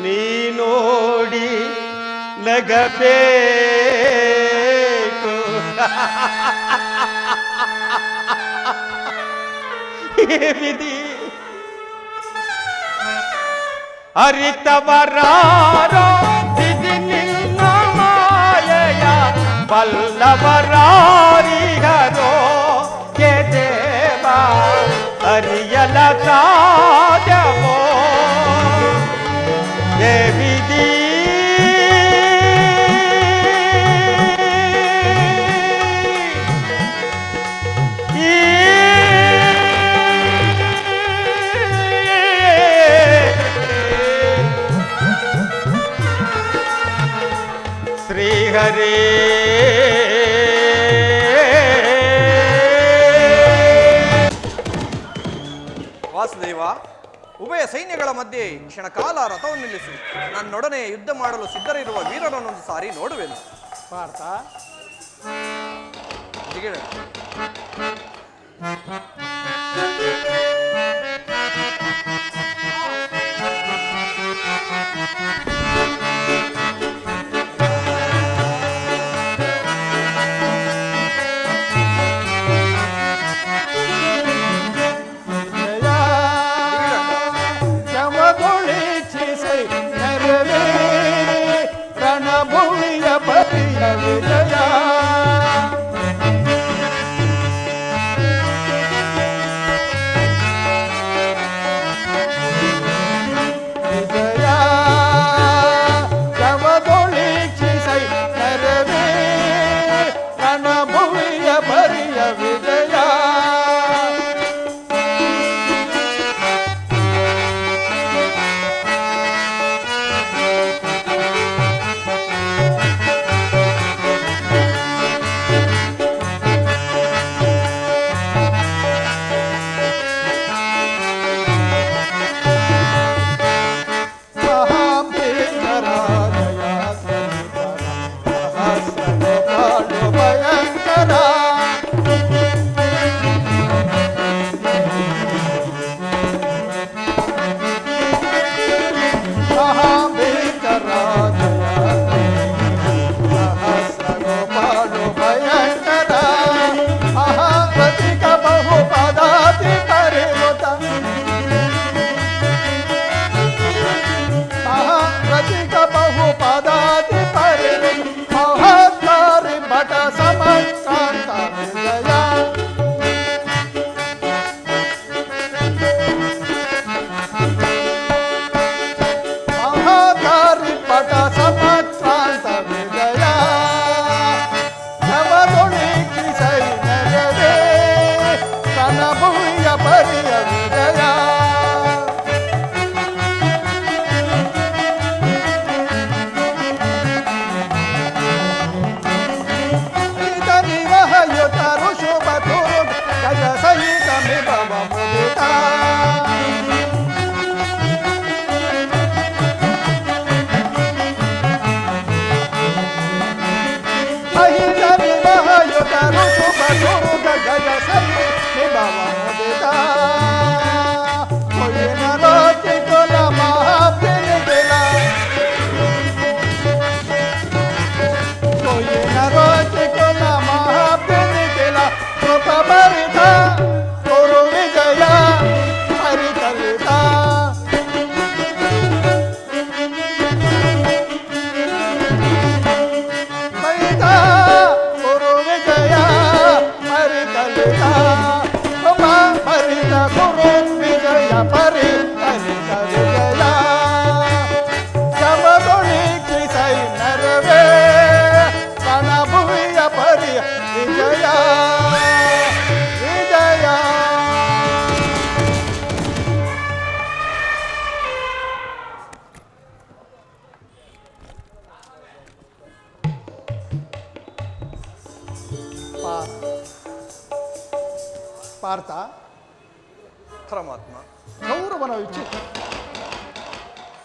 ನೀನೋಡಿ ನಗಬೇಕು ವಿಧಿ ಅರಿತವರಾರೋ ವಿಧಿ ನಿನ್ನ ಮಾಯೆಯ ಬಲ್ಲವರಾರಿಗರೋ ಹೇ ದೇವಾ ಅರಿಯಲ ಸಾಧ್ಯವೋ ಹೇ ವಿಧಿ ಶ್ರೀಹರೇ ವಾಸುದೇವ, ಉಭಯ ಸೈನ್ಯಗಳ ಮಧ್ಯೆ ಕ್ಷಣಕಾಲ ರಥವನ್ನು ನಿಲ್ಲಿಸಿ ನನ್ನೊಡನೆ ಯುದ್ಧ ಮಾಡಲು ಸಿದ್ಧರಿರುವ ವೀರರನ್ನೊಂದು ಸಾರಿ ನೋಡುವೆನು. ಪಾರ್ಥ, ಜಿಗಿಡ. ರಣಭೂಮಿಯ ಪರಿಯ ವಿಜಯ ವಿಜಯ ಜವದೊಳಿಕ್ಷಿಸೈ ನರವೇ ರಣಭೂಮಿಯ ಪರಿಯ ವಿಜಯ ಪಾರ್ಥ, ಪರಮಾತ್ಮ, ಕೌರವನ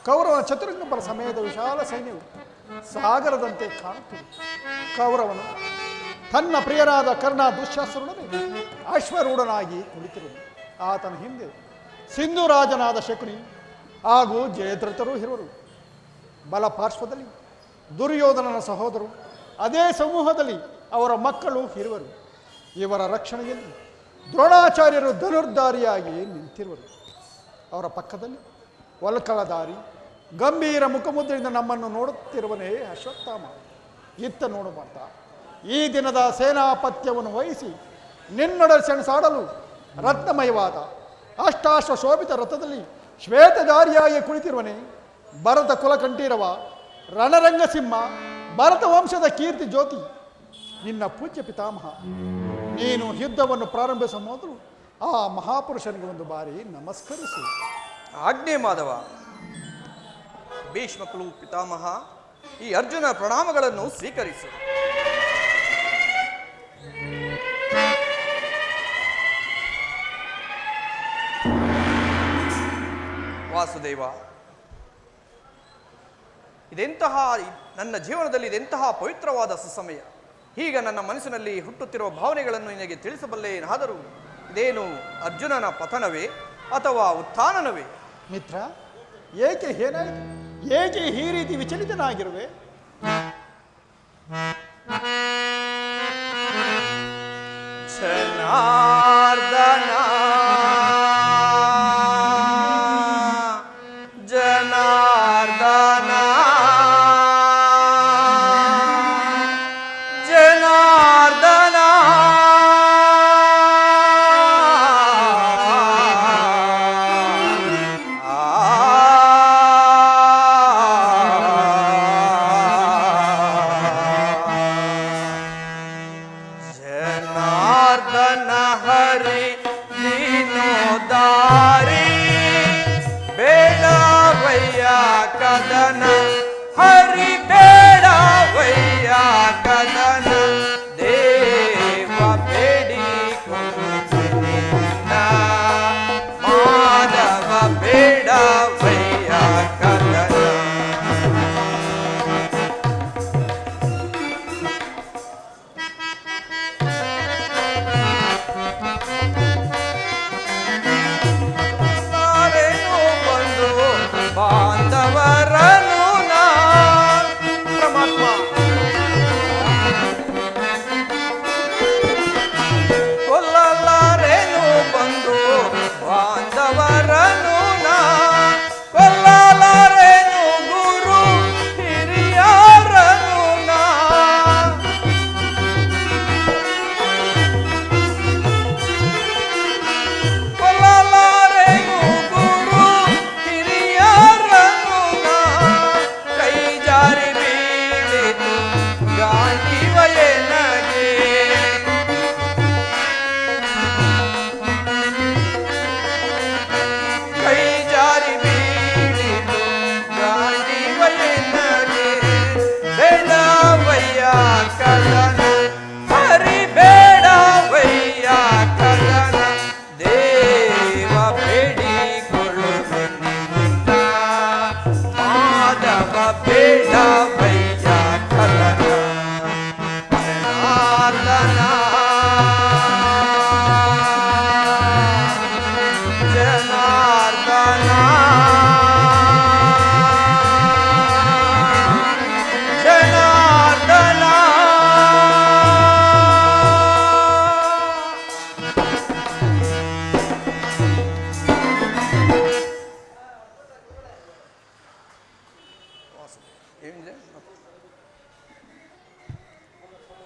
ಕೌರವನ ಚತುರಂಗಬಲ ಸಮಯದ ವಿಶಾಲ ಸೈನ್ಯವು ಸಾಗರದಂತೆ ಕಾಣುತ್ತಿದೆ. ಕೌರವನು ತನ್ನ ಪ್ರಿಯರಾದ ಕರ್ಣ ದುಶ್ಯಾಸನೊಡನೆ ಅಶ್ವರೂಢನಾಗಿ ಕುಳಿತಿರುವುದು. ಆತನ ಹಿಂದೆ ಸಿಂಧುರಾಜನಾದ ಶಕುನಿ ಹಾಗೂ ಜಯದ್ರಥರು ಇರುವರು. ಬಲ ಪಾರ್ಶ್ವದಲ್ಲಿ ದುರ್ಯೋಧನನ ಸಹೋದರು, ಅದೇ ಸಮೂಹದಲ್ಲಿ ಅವರ ಮಕ್ಕಳು ಇರುವರು. ಇವರ ರಕ್ಷಣೆಯಲ್ಲಿ ದ್ರೋಣಾಚಾರ್ಯರು ಧನುರ್ಧಾರಿಯಾಗಿ ನಿಂತಿರುವರು. ಅವರ ಪಕ್ಕದಲ್ಲಿ ವಲ್ಕಳಧಾರಿ ಗಂಭೀರ ಮುಖಮುದ್ರೆಯಿಂದ ನಮ್ಮನ್ನು ನೋಡುತ್ತಿರುವನೇ ಅಶ್ವತ್ಥಾಮ. ಇತ್ತ ನೋಡು ಮಾತ, ಈ ದಿನದ ಸೇನಾಪತ್ಯವನ್ನು ವಹಿಸಿ ನಿನ್ನೊಡನೆ ಸೆಣಸಾಡಲು ರತ್ನಮಯವಾದ ಅಷ್ಟಾಶ್ವ ಶೋಭಿತ ರಥದಲ್ಲಿ ಶ್ವೇತಧಾರಿಯಾಗಿ ಕುಳಿತಿರುವನೇ ಭರತ ಕುಲಕಂಠೀರವ ರಣರಂಗಸಿಂಹ, ಭರತ ವಂಶದ ಕೀರ್ತಿ ಜ್ಯೋತಿ, ನಿನ್ನ ಪೂಜ್ಯ ಪಿತಾಮಹ. ನೀನು ಯುದ್ಧವನ್ನು ಪ್ರಾರಂಭಿಸುವ ಮೊದಲು ಆ ಮಹಾಪುರುಷನಿಗೆ ಒಂದು ಬಾರಿ ನಮಸ್ಕರಿಸು. ಆಜ್ಞೆ ಮಾಧವ. ಭೀಷ್ಮಕುಲು ಪಿತಾಮಹ, ಈ ಅರ್ಜುನ ಪ್ರಣಾಮಗಳನ್ನು ಸ್ವೀಕರಿಸು. ವಾಸುದೇವ, ಇದೆಂತಹ ನನ್ನ ಜೀವನದಲ್ಲಿ ಇದೆಂತಹ ಪವಿತ್ರವಾದ ಸುಸಮಯ. ಈಗ ನನ್ನ ಮನಸ್ಸಿನಲ್ಲಿ ಹುಟ್ಟುತ್ತಿರುವ ಭಾವನೆಗಳನ್ನು ನಿನಗೆ ತಿಳಿಸಬಲ್ಲೆ. ಏನಾದರೂ ಇದೇನು ಅರ್ಜುನನ ಪತನವೇ ಅಥವಾ ಉತ್ಥಾನನವೇ? ಮಿತ್ರ, ಏಕೆ ಏನಾಯಿತು? ಏಕೆ ಈ ರೀತಿ ವಿಚಲಿತನಾಗಿರುವೆ? ಜನಾರ್ದನ ಜನಾರ್ದನ ಜನಾರ್ದನ ಜನಾರ್ದನ ಹರಿ ದೀನೋದಾರಿ ಬೇಡವಯ್ಯ ಕದನ, ಹರಿ ಬೇಡವಯ್ಯ ಕದನ, ದೇವ ಬೇಡಿಕೊಂಡ ಮಾಧವ ಬೇಡವಯ್ಯ ಕದನ. ಬಾಂಧವರನು ನಾ ಪರಮಾತ್ಮ ಕೊಲ್ಲಲಾರೇನು ಬಂದು ಬಾಂಧವರನು ನಾ ಕೊಲ್ಲಲಾರೇನು ಗುರು ಹಿರಿಯರನು ನಾ ಕೊಲ್ಲಲಾರೇನು ಗುರು ಹಿರಿಯರನು ನಾ ಕೈ ಜಾರಿ ಬೀಳಿತು ಗಾಂಧಿವಯನಗೆ ಕೈ ಜಾರಿ ಬೀಳಿತು ಗಾಂಧಿವಯನಗೆ ಬೇಡವಯ್ಯ ಕದನ, ಹರಿ ಬೇಡವಯ್ಯ ಕದನ, ದೇವ ಬೇಡಿಕೊಳ್ಳುವೆನಿಂದ ಮಾಧವ ಬೇಡವಯ್ಯ ಕದನ. ಜನಾರ್ದನ ಜನಾರ್ದನ ಜನಾರ್ದನ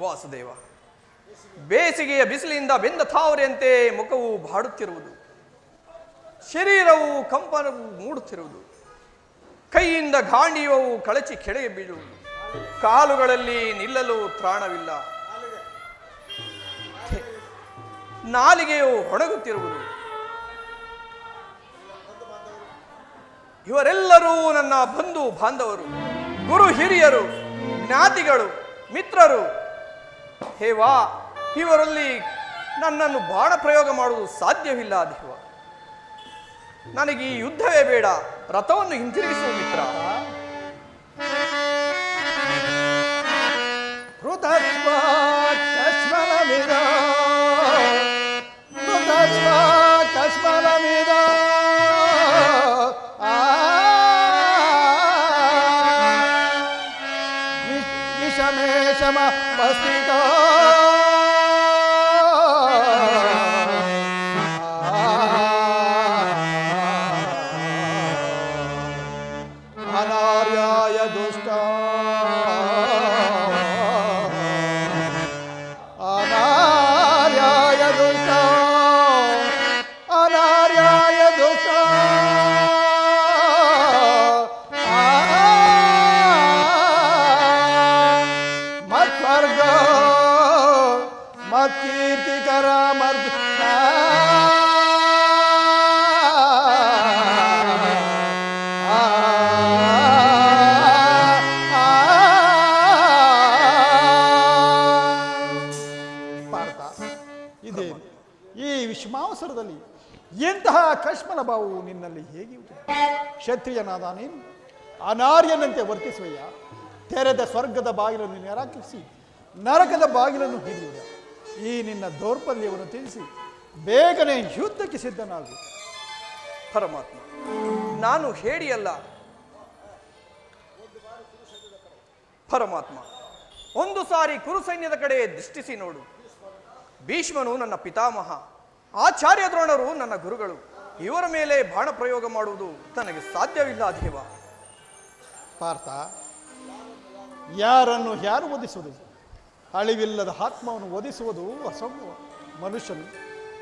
ವಾಸುದೇವ, ಬೇಸಿಗೆಯ ಬಿಸಿಲಿನಿಂದ ಬೆಂದ ತಾವರೆಯಂತೆ ಮುಖವು ಬಾಡುತ್ತಿರುವುದು, ಶರೀರವು ಕಂಪನವು ಮೂಡುತ್ತಿರುವುದು, ಕೈಯಿಂದ ಗಾಂಡೀವವು ಕಳಚಿ ಕೆಳಗೆ ಬೀಳುವುದು, ಕಾಲುಗಳಲ್ಲಿ ನಿಲ್ಲಲು ತ್ರಾಣವಿಲ್ಲ, ನಾಲಿಗೆಯು ಹೊಣಗುತ್ತಿರುವುದು. ಇವರೆಲ್ಲರೂ ನನ್ನ ಬಂಧು ಬಾಂಧವರು, ಗುರು ಹಿರಿಯರು, ಜ್ಞಾತಿಗಳು, ಮಿತ್ರರು. ಹೇವಾ, ಇವರಲ್ಲಿ ನನ್ನನ್ನು ಬಾಣ ಪ್ರಯೋಗ ಮಾಡುವುದು ಸಾಧ್ಯವಿಲ್ಲ ದೇವ. ನನಗೆ ಈ ಯುದ್ಧವೇ ಬೇಡ, ರಥವನ್ನು ಹಿಂತಿರುಗಿಸುವ ಮಿತ್ರ. ಅನಾರ್ಯಾಯ ದುಷ್ಟ ಅನಾರ್ಯಾಯ ದುಷ್ಟ ಅನಾರ್ಯಾಯ ದುಷ್ಟ ಮತ್ವರ್ಗ ಎಂತಹ ಕಶ್ಮಲ ಭಾವವು ನಿನ್ನಲ್ಲಿ ಹೇಗೆ ಕ್ಷತ್ರಿಯನಾದ ನೀನು ಅನಾರ್ಯನಂತೆ ವರ್ತಿಸುವಯ್ಯ. ತೆರೆದ ಸ್ವರ್ಗದ ಬಾಗಿಲನ್ನು ನಿರಾಕರಿಸಿ ನರಕದ ಬಾಗಿಲನ್ನು ಹಿಡಿಯುವ ಈ ನಿನ್ನ ದೌರ್ಬಲ್ಯವನ್ನು ತಿಳಿಸಿ ಬೇಗನೆ ಯುದ್ಧಕ್ಕೆ ಸಿದ್ಧನಾಗು. ಪರಮಾತ್ಮ, ನಾನು ಹೇಡಿಯಲ್ಲ. ಪರಮಾತ್ಮ, ಒಂದು ಸಾರಿ ಕುರು ಸೈನ್ಯದ ಕಡೆ ದೃಷ್ಟಿಸಿ ನೋಡು. ಭೀಷ್ಮನು ನನ್ನ ಪಿತಾಮಹ, ಆಚಾರ್ಯ ದ್ರೋಣರು ನನ್ನ ಗುರುಗಳು. ಇವರ ಮೇಲೆ ಬಾಣ ಪ್ರಯೋಗ ಮಾಡುವುದು ನನಗೆ ಸಾಧ್ಯವಿಲ್ಲ ದೇವ. ಪಾರ್ಥ, ಯಾರನ್ನು ಯಾರು ವಧಿಸುವುದು? ಅಳಿವಿಲ್ಲದ ಆತ್ಮವನ್ನು ವಧಿಸುವುದು ಅಸಂಭವ. ಮನುಷ್ಯನು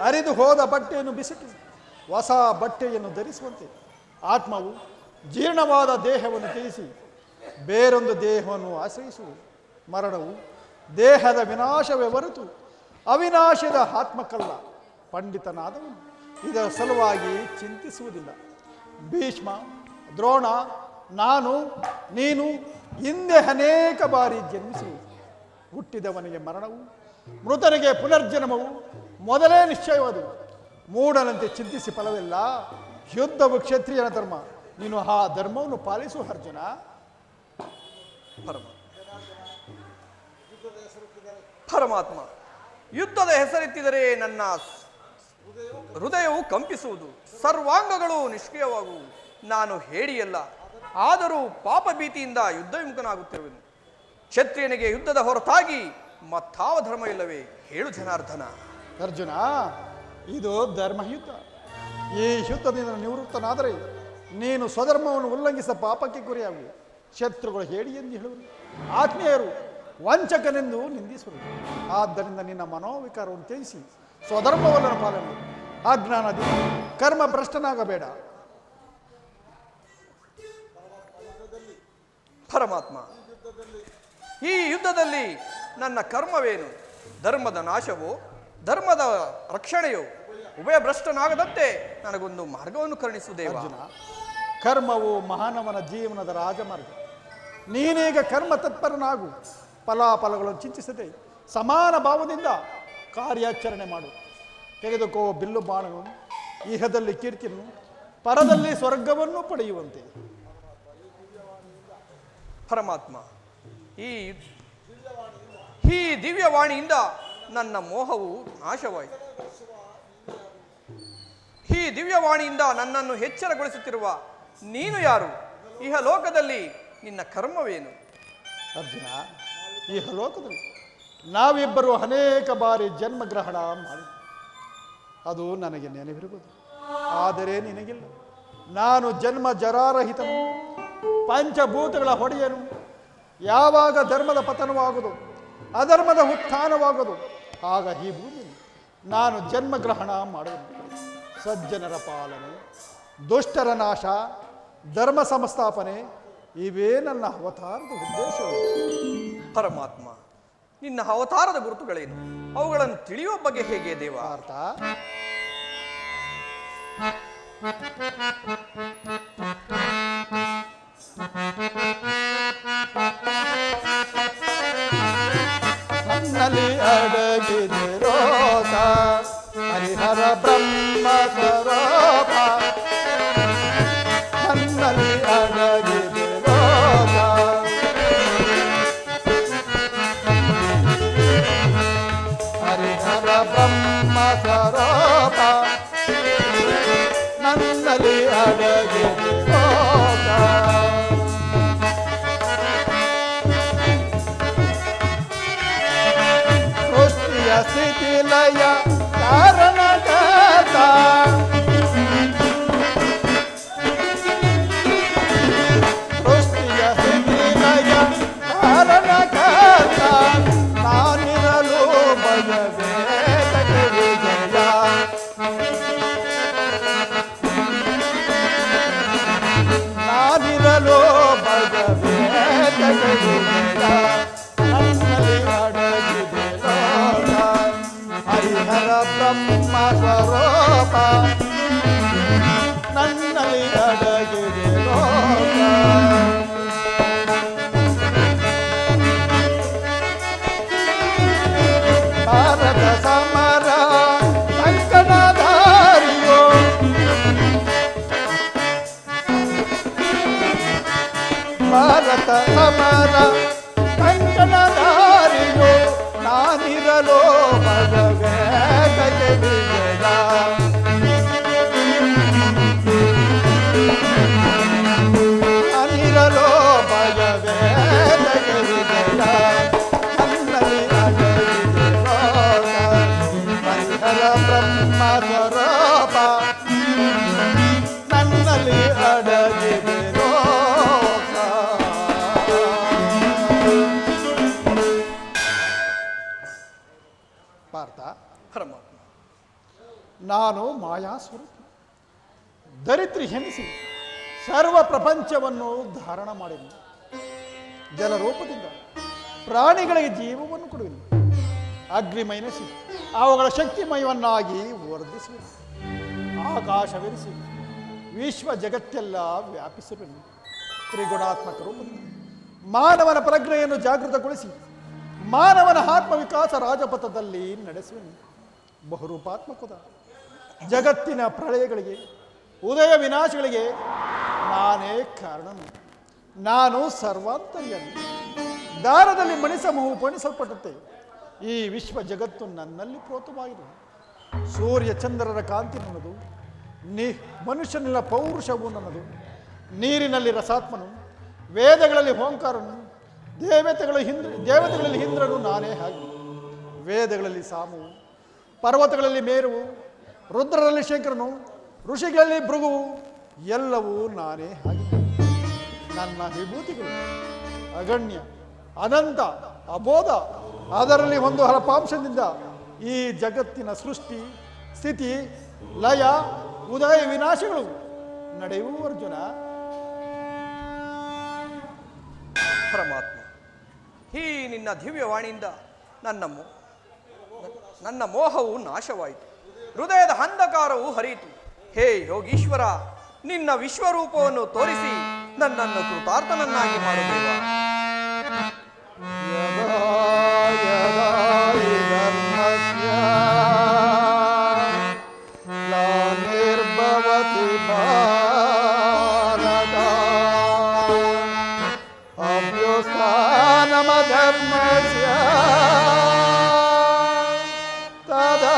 ಅರಿದು ಹೋದ ಬಟ್ಟೆಯನ್ನು ಬಿಸಿಕಿ ಹೊಸ ಬಟ್ಟೆಯನ್ನು ಧರಿಸುವಂತೆ ಆತ್ಮವು ಜೀರ್ಣವಾದ ದೇಹವನ್ನು ತ್ಯಜಿಸಿ ಬೇರೊಂದು ದೇಹವನ್ನು ಆಶ್ರಯಿಸುವುದು. ಮರಣವು ದೇಹದ ವಿನಾಶವೇ ಹೊರತು ಅವಿನಾಶದ ಆತ್ಮಕ್ಕಲ್ಲ. ಪಂಡಿತನಾದವನು ಇದರ ಸಲುವಾಗಿ ಚಿಂತಿಸುವುದಿಲ್ಲ. ಭೀಷ್ಮ, ದ್ರೋಣ, ನಾನು, ನೀನು ಹಿಂದೆ ಅನೇಕ ಬಾರಿ ಜನ್ಮಿಸುವುದು. ಹುಟ್ಟಿದವನಿಗೆ ಮರಣವು, ಮೃತನಿಗೆ ಪುನರ್ಜನ್ಮವು ಮೊದಲೇ ನಿಶ್ಚಯವಾದವು. ಮೂಢನಂತೆ ಚಿಂತಿಸಿ ಫಲವಿಲ್ಲ. ಯುದ್ಧವು ಕ್ಷತ್ರಿಯನ ಧರ್ಮ. ನೀನು ಆ ಧರ್ಮವನ್ನು ಪಾಲಿಸು ಅರ್ಜುನ. ಪರಮಾತ್ಮ, ಯುದ್ಧದ ಹೆಸರೆತ್ತಿದರೆ ನನ್ನ ಹೃದಯವು ಕಂಪಿಸುವುದು, ಸರ್ವಾಂಗಗಳು ನಿಷ್ಕ್ರಿಯವಾಗುವು. ನಾನು ಹೇಡಿಯಲ್ಲ, ಆದರೂ ಪಾಪ ಭೀತಿಯಿಂದ ಯುದ್ಧ ವಿಮುಖನಾಗುತ್ತಿರುವೆನು. ಕ್ಷತ್ರಿಯನಿಗೆ ಯುದ್ಧದ ಹೊರತಾಗಿ ಮತ್ತಾವ ಧರ್ಮ ಇಲ್ಲವೇ? ಹೇಳು ಜನಾರ್ದನ. ಅರ್ಜುನ, ಇದು ಧರ್ಮಯುದ್ಧ. ಈ ಯುದ್ಧದಿಂದ ನಿವೃತ್ತನಾದರೆ ನೀನು ಸ್ವಧರ್ಮವನ್ನು ಉಲ್ಲಂಘಿಸಿದ ಪಾಪಕ್ಕೆ ಗುರಿಯಾಗುವೆ. ಶತ್ರುಗಳು ಹೇಳಿ ಎಂದು ಹೇಳುವರು, ಆತ್ಮೀಯರು ವಂಚಕನೆಂದು ನಿಂದಿಸುವರು. ಆದ್ದರಿಂದ ನಿನ್ನ ಮನೋವಿಕಾರವನ್ನು ತ್ಯಜಿಸಿ ಸ್ವಧರ್ಮವನ್ನು ಪಾಲನೆ. ಅಜ್ಞಾನದಿಂದ ಕರ್ಮ ಭ್ರಷ್ಟನಾಗಬೇಡ. ಪರಮಾತ್ಮ, ಈ ಯುದ್ಧದಲ್ಲಿ ನನ್ನ ಕರ್ಮವೇನು? ಧರ್ಮದ ನಾಶವೋ ಧರ್ಮದ ರಕ್ಷಣೆಯೋ? ಉಭಯ ಭ್ರಷ್ಟನಾಗದಂತೆ ನನಗೊಂದು ಮಾರ್ಗವನ್ನು ಕರುಣಿಸು ದೇವ. ಅರ್ಜುನ, ಕರ್ಮವು ಮಾನವನ ಜೀವನದ ರಾಜಮಾರ್ಗ. ನೀನೀಗ ಕರ್ಮ ತತ್ಪರನಾಗು. ಫಲಾಫಲಗಳನ್ನು ಚಿಂತಿಸದೆ ಸಮಾನ ಭಾವದಿಂದ ಕಾರ್ಯಾಚರಣೆ ಮಾಡು. ತೆಗೆದುಕೋ ಬಿಲ್ಲು ಬಾಣವನ್ನು, ಇಹದಲ್ಲಿ ಕೀರ್ತಿಯನ್ನು, ಪರದಲ್ಲಿ ಸ್ವರ್ಗವನ್ನು ಪಡೆಯುವಂತೆ. ಪರಮಾತ್ಮ, ಈ ದಿವ್ಯವಾಣಿಯಿಂದ ನನ್ನ ಮೋಹವು ನಾಶವಾಯಿತು. ಈ ದಿವ್ಯವಾಣಿಯಿಂದ ನನ್ನನ್ನು ಎಚ್ಚರಗೊಳಿಸುತ್ತಿರುವ ನೀನು ಯಾರು? ಇಹ ಲೋಕದಲ್ಲಿ ನಿನ್ನ ಕರ್ಮವೇನು? ಅರ್ಜುನ, ಈ ಲೋಕದಲ್ಲಿ ನಾವಿಬ್ಬರು ಅನೇಕ ಬಾರಿ ಜನ್ಮಗ್ರಹಣ ಮಾಡಿ ಅದು ನನಗೆ ನೆನಪಿರುವುದು. ಆದರೆ ನಿನಗಿಲ್ಲ. ನಾನು ಜನ್ಮ ಜರಾರಹಿತನು, ಪಂಚಭೂತಗಳ ಹೊಡೆಯನು. ಯಾವಾಗ ಧರ್ಮದ ಪತನವಾಗುವುದು, ಅಧರ್ಮದ ಉತ್ಥಾನವಾಗುವುದು, ಆಗ ಈ ಭೂಮಿ ನಾನು ಜನ್ಮಗ್ರಹಣ ಮಾಡುವೆನು. ಸಜ್ಜನರ ಪಾಲನೆ, ದುಷ್ಟರ ನಾಶ, ಧರ್ಮ ಸಂಸ್ಥಾಪನೆ ಇವೇ ನನ್ನ ಅವತಾರದ ಉದ್ದೇಶವು. ಪರಮಾತ್ಮ, ನಿನ್ನ ಅವತಾರದ ಗುರುತುಗಳೇನು? ಅವುಗಳನ್ನು ತಿಳಿಯುವ ಬಗ್ಗೆ ಹೇಗೆ ದೇವ? ಅರ್ಥ ನನ್ನಲ್ಲಿ ಅಡಗಿದಿರೋಗ ಹರಿಹರ ಬ್ರಹ್ಮ ಸ್ವರೂಪ. ನನ್ನಲ್ಲಿ ಅಡಗಿದಿರೋಗ ಹರಿಹರ ಬ್ರಹ್ಮ ಸ್ವರೂಪ. ನನ್ನಲ್ಲಿ ಅಡಗಿದಿರೋಗ ಸೃಷ್ಟಿಯ ಸ್ಥಿತಿಲಯ ಕಾರಣಕರ್ತ. ಸೃಷ್ಟಿಯ ಸ್ಥಿತಿಲಯ ಕಾರಣಕರ್ತ. ನಾನಿರಲು ಭಯವೇ ವಿಜಯ. ನಾನಿರಲು ಭಯವೇ ವಿಜಯ. ನನ್ನಲ್ಲಿ ಅಡಗಿದೆ ಲೋಕ ಹರಿಹರ ಬ್ರಹ್ಮ ಸ್ವರೂಪ. ನನ್ನಲ್ಲಿ ಅಡಗಿದೆ ಲೋಕ. ಭಾರತ ಸಮರ ಸಂಕಟದಾರಿಯೋ ಸಮರ್ಥ ಸಮರ ಕಂಕಣಧಾರಿಯೋ ನಾನಿರಲೋ ಭಗವೇ ದಯೆ ವಿಜಯ ನಾನಿರಲೋ ಭಗವೇ ದಯೆ ವಿಜಯ ನನ್ನಲ್ಲಿ ಅಡಗಿದೆ ಲೋಕ ಪರಿಹರ ಬ್ರಹ್ಮ ಸ್ವರೂಪ ನನ್ನಲ್ಲಿ ಅಡಗಿದೆ ಲೋಕ. ಪಾರ್ಥ, ಪರಮಾತ್ಮ, ನಾನು ಮಾಯಾ ಸ್ವರೂಪ ದರಿದ್ರಿ ಹೆಣಿಸಿ ಸರ್ವ ಪ್ರಪಂಚವನ್ನು ಧಾರಣ ಮಾಡಿದೆ. ಜಲರೂಪದಿಂದ ಪ್ರಾಣಿಗಳಿಗೆ ಜೀವವನ್ನು ಕೊಡುವೆನು. ಅಗ್ನಿಮಯನಿಸಿ ಅವುಗಳ ಶಕ್ತಿಮಯವನ್ನಾಗಿ ವರ್ಧಿಸುವೆನು. ಆಕಾಶವೆನಿಸಿ ವಿಶ್ವ ಜಗತ್ತೆಲ್ಲ ವ್ಯಾಪಿಸುವೆನು. ತ್ರಿಗುಣಾತ್ಮಕ ರೂಪದಿಂದ ಮಾನವನ ಪ್ರಜ್ಞೆಯನ್ನು ಜಾಗೃತಗೊಳಿಸಿ ಮಾನವನ ಆತ್ಮವಿಕಾಸ ರಾಜಪಥದಲ್ಲಿ ನಡೆಸುವೆನು. ಬಹುರೂಪಾತ್ಮಕದ ಜಗತ್ತಿನ ಪ್ರಳಯಗಳಿಗೆ ಉದಯ ವಿನಾಶಗಳಿಗೆ ನಾನೇ ಕಾರಣನು. ನಾನು ಸರ್ವಾಂತರ್ಯಾಮಿ. ದಾರದಲ್ಲಿ ಮಣಿಸಮೂಹು ಪಣಿಸಲ್ಪಟ್ಟಂತೆ ಈ ವಿಶ್ವ ಜಗತ್ತು ನನ್ನಲ್ಲಿ ಪ್ರೋತವಾಗಿದೆ. ಸೂರ್ಯ ಚಂದ್ರರ ಕಾಂತಿ ನನ್ನದು, ಮನುಷ್ಯನೆಲ್ಲ ಪೌರುಷವು ನನ್ನದು. ನೀರಿನಲ್ಲಿ ರಸಾತ್ಮನು, ವೇದಗಳಲ್ಲಿ ಓಂಕಾರನು, ದೇವತೆಗಳಲ್ಲಿ ಇಂದ್ರನು ನಾನೇ ಹಾಗೆ. ವೇದಗಳಲ್ಲಿ ಸಾಮು, ಪರ್ವತಗಳಲ್ಲಿ ಮೇರುವು, ರುದ್ರರಲ್ಲಿ ಶಂಕರನು, ಋಷಿಗಳಲ್ಲಿ ಭೃಗುವು, ಎಲ್ಲವೂ ನಾನೇ ಹಾಗೆ. ನನ್ನ ವಿಭೂತಿಗಳು ಅಗಣ್ಯ, ಅನಂತ, ಅಬೋಧ. ಅದರಲ್ಲಿ ಒಂದು ಹರಪಾಂಶದಿಂದ ಈ ಜಗತ್ತಿನ ಸೃಷ್ಟಿ, ಸ್ಥಿತಿ, ಲಯ, ಉದಯ ವಿನಾಶಗಳು ನಡೆಯುವು ಅರ್ಜುನ. ಪರಮಾತ್ಮ, ಈ ನಿನ್ನ ದಿವ್ಯವಾಣಿಯಿಂದ ನನ್ನ ಮೋಹವು ನಾಶವಾಯಿತು, ಹೃದಯದ ಅಂಧಕಾರವು ಹರಿಯಿತು. ಹೇ ಯೋಗೀಶ್ವರ, ನಿನ್ನ ವಿಶ್ವರೂಪವನ್ನು ತೋರಿಸಿ ನನ್ನನ್ನು ಕೃತಾರ್ಥನನ್ನಾಗಿ ಮಾಡುತ್ತೇವ. ನಿರ್ಭವತಿ ಭಾರತ ಅಭ್ಯುಸ್ಥಾನಮಧರ್ಮಸ್ಯ ತದಾ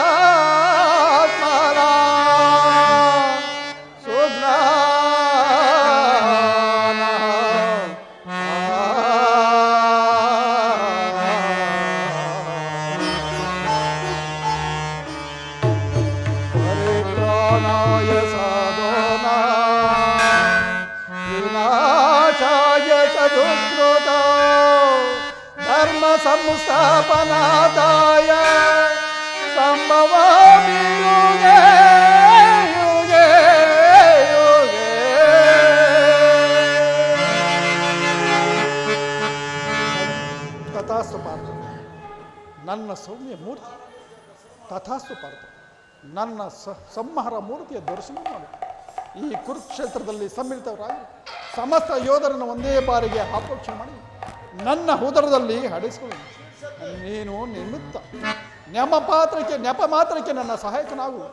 ಸಂಸ್ಥಾಪನಾದಾಯ ಸಂಭವಾಮಿ ಯುಗೆ ಯುಗೆ ಯುಗೆ. ತಥಾಸ್ತು ಪಾರ್ಥ, ನನ್ನ ಸೌಮ್ಯ ಮೂರ್ತಿ. ತಥಾಸ್ತು ಪಾರ್ಥ, ನನ್ನ ಸಂಹಾರ ಮೂರ್ತಿಯ ದರ್ಶನ ಮಾಡು. ಈ ಕುರುಕ್ಷೇತ್ರದಲ್ಲಿ ಸಮ್ಮಿಳಿತವರಾಗಿ ಸಮಸ್ತ ಯೋಧರನ್ನು ಒಂದೇ ಬಾರಿಗೆ ಆಪೋಕ್ಷಣೆ ಮಾಡಿ ನನ್ನ ಉದರದಲ್ಲಿ ಹಡಿಸಿಕೊಳ್ಳಿ. ನೀನು ನಿಮಿತ್ತ ನೆಪ ಮಾತ್ರಕ್ಕೆ ನನ್ನ ಸಹಾಯಕನಾಗು.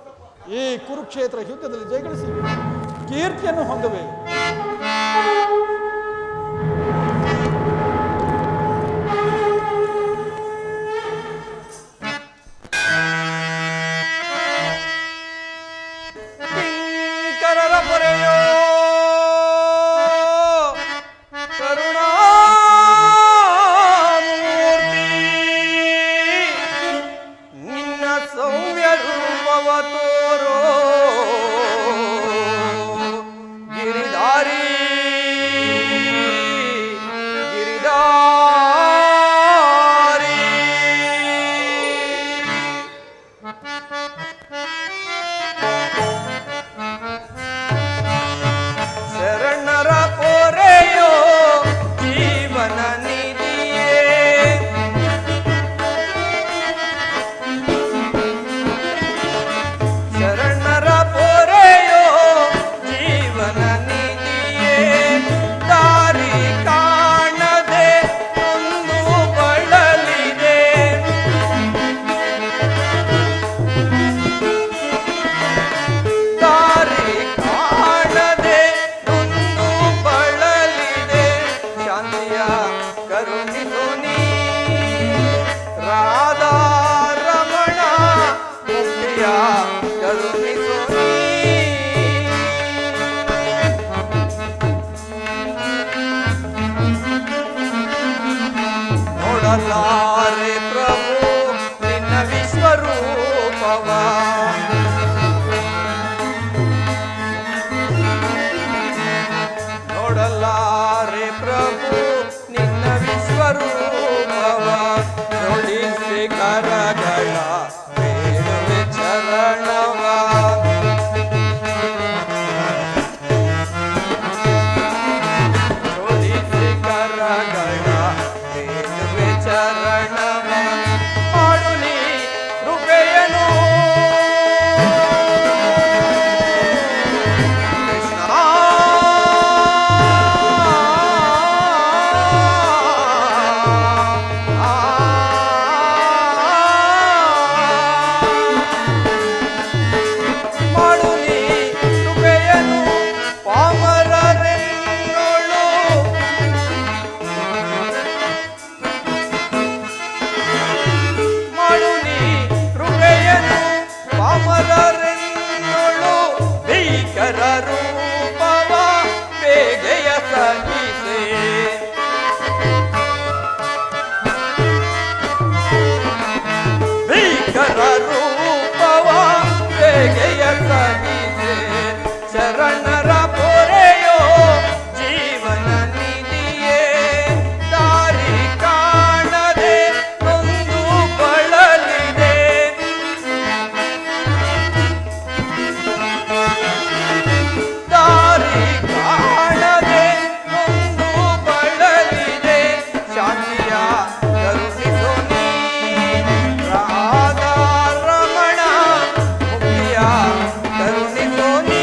ಈ ಕುರುಕ್ಷೇತ್ರ ಯುದ್ಧದಲ್ಲಿ ಜಯಗಳಿಸಿ ಕೀರ್ತಿಯನ್ನು ಹೊಂದುವೆ. ಕಿಂಕರರ ಪೊರೆಯೋ ಗಿರಿಧಾರಿ ರೂಪವ ಬೇಗೆಯ ಸಹಿಸೆ ಭೀಕರ ರೂಪವ ಬೇಗೆಯ ಸಹಿಸೆ ಶರಣರ ಪೊರೆಯೋ ಜೀವನ ನಿಧಿಯೇ ದಾರಿ ಕಾಣದೆ ನೊಂದು ಬಳಲಿದೆ ದಾರಿ ಕಾಣದೆ ನೊಂದು ಬಳಲಿದೆ ಶಾಂತಿಯ ಕರುಣಿಸೋ ನೀ ರಾಧಾ ರಮಣ ಮುಕ್ತಿಯ ಕರುಣಿಸೋ ನೀ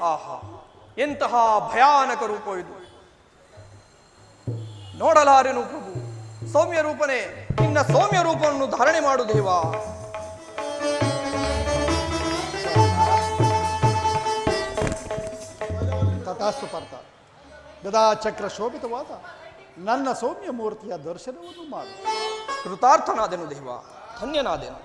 ಆಹಾ ಎಂತಹ ಭಯಾನಕ ರೂಪ ಇದು ನೋಡಲಾರೆನು ಪ್ರಭು ಸೌಮ್ಯ ರೂಪನೇ ನಿನ್ನ ಸೌಮ್ಯ ರೂಪವನ್ನು ಧಾರಣೆ ಮಾಡು ದೇವ ತಥಾಸ್ತು ಪಾರ್ಥ ಗದಾಚಕ್ರ ಶೋಭಿತವಾದ ನನ್ನ ಸೌಮ್ಯ ಮೂರ್ತಿಯ ದರ್ಶನವನ್ನು ಮಾಡು. ಕೃತಾರ್ಥನಾದೆನು ದೇವ ಧನ್ಯನಾದೆನು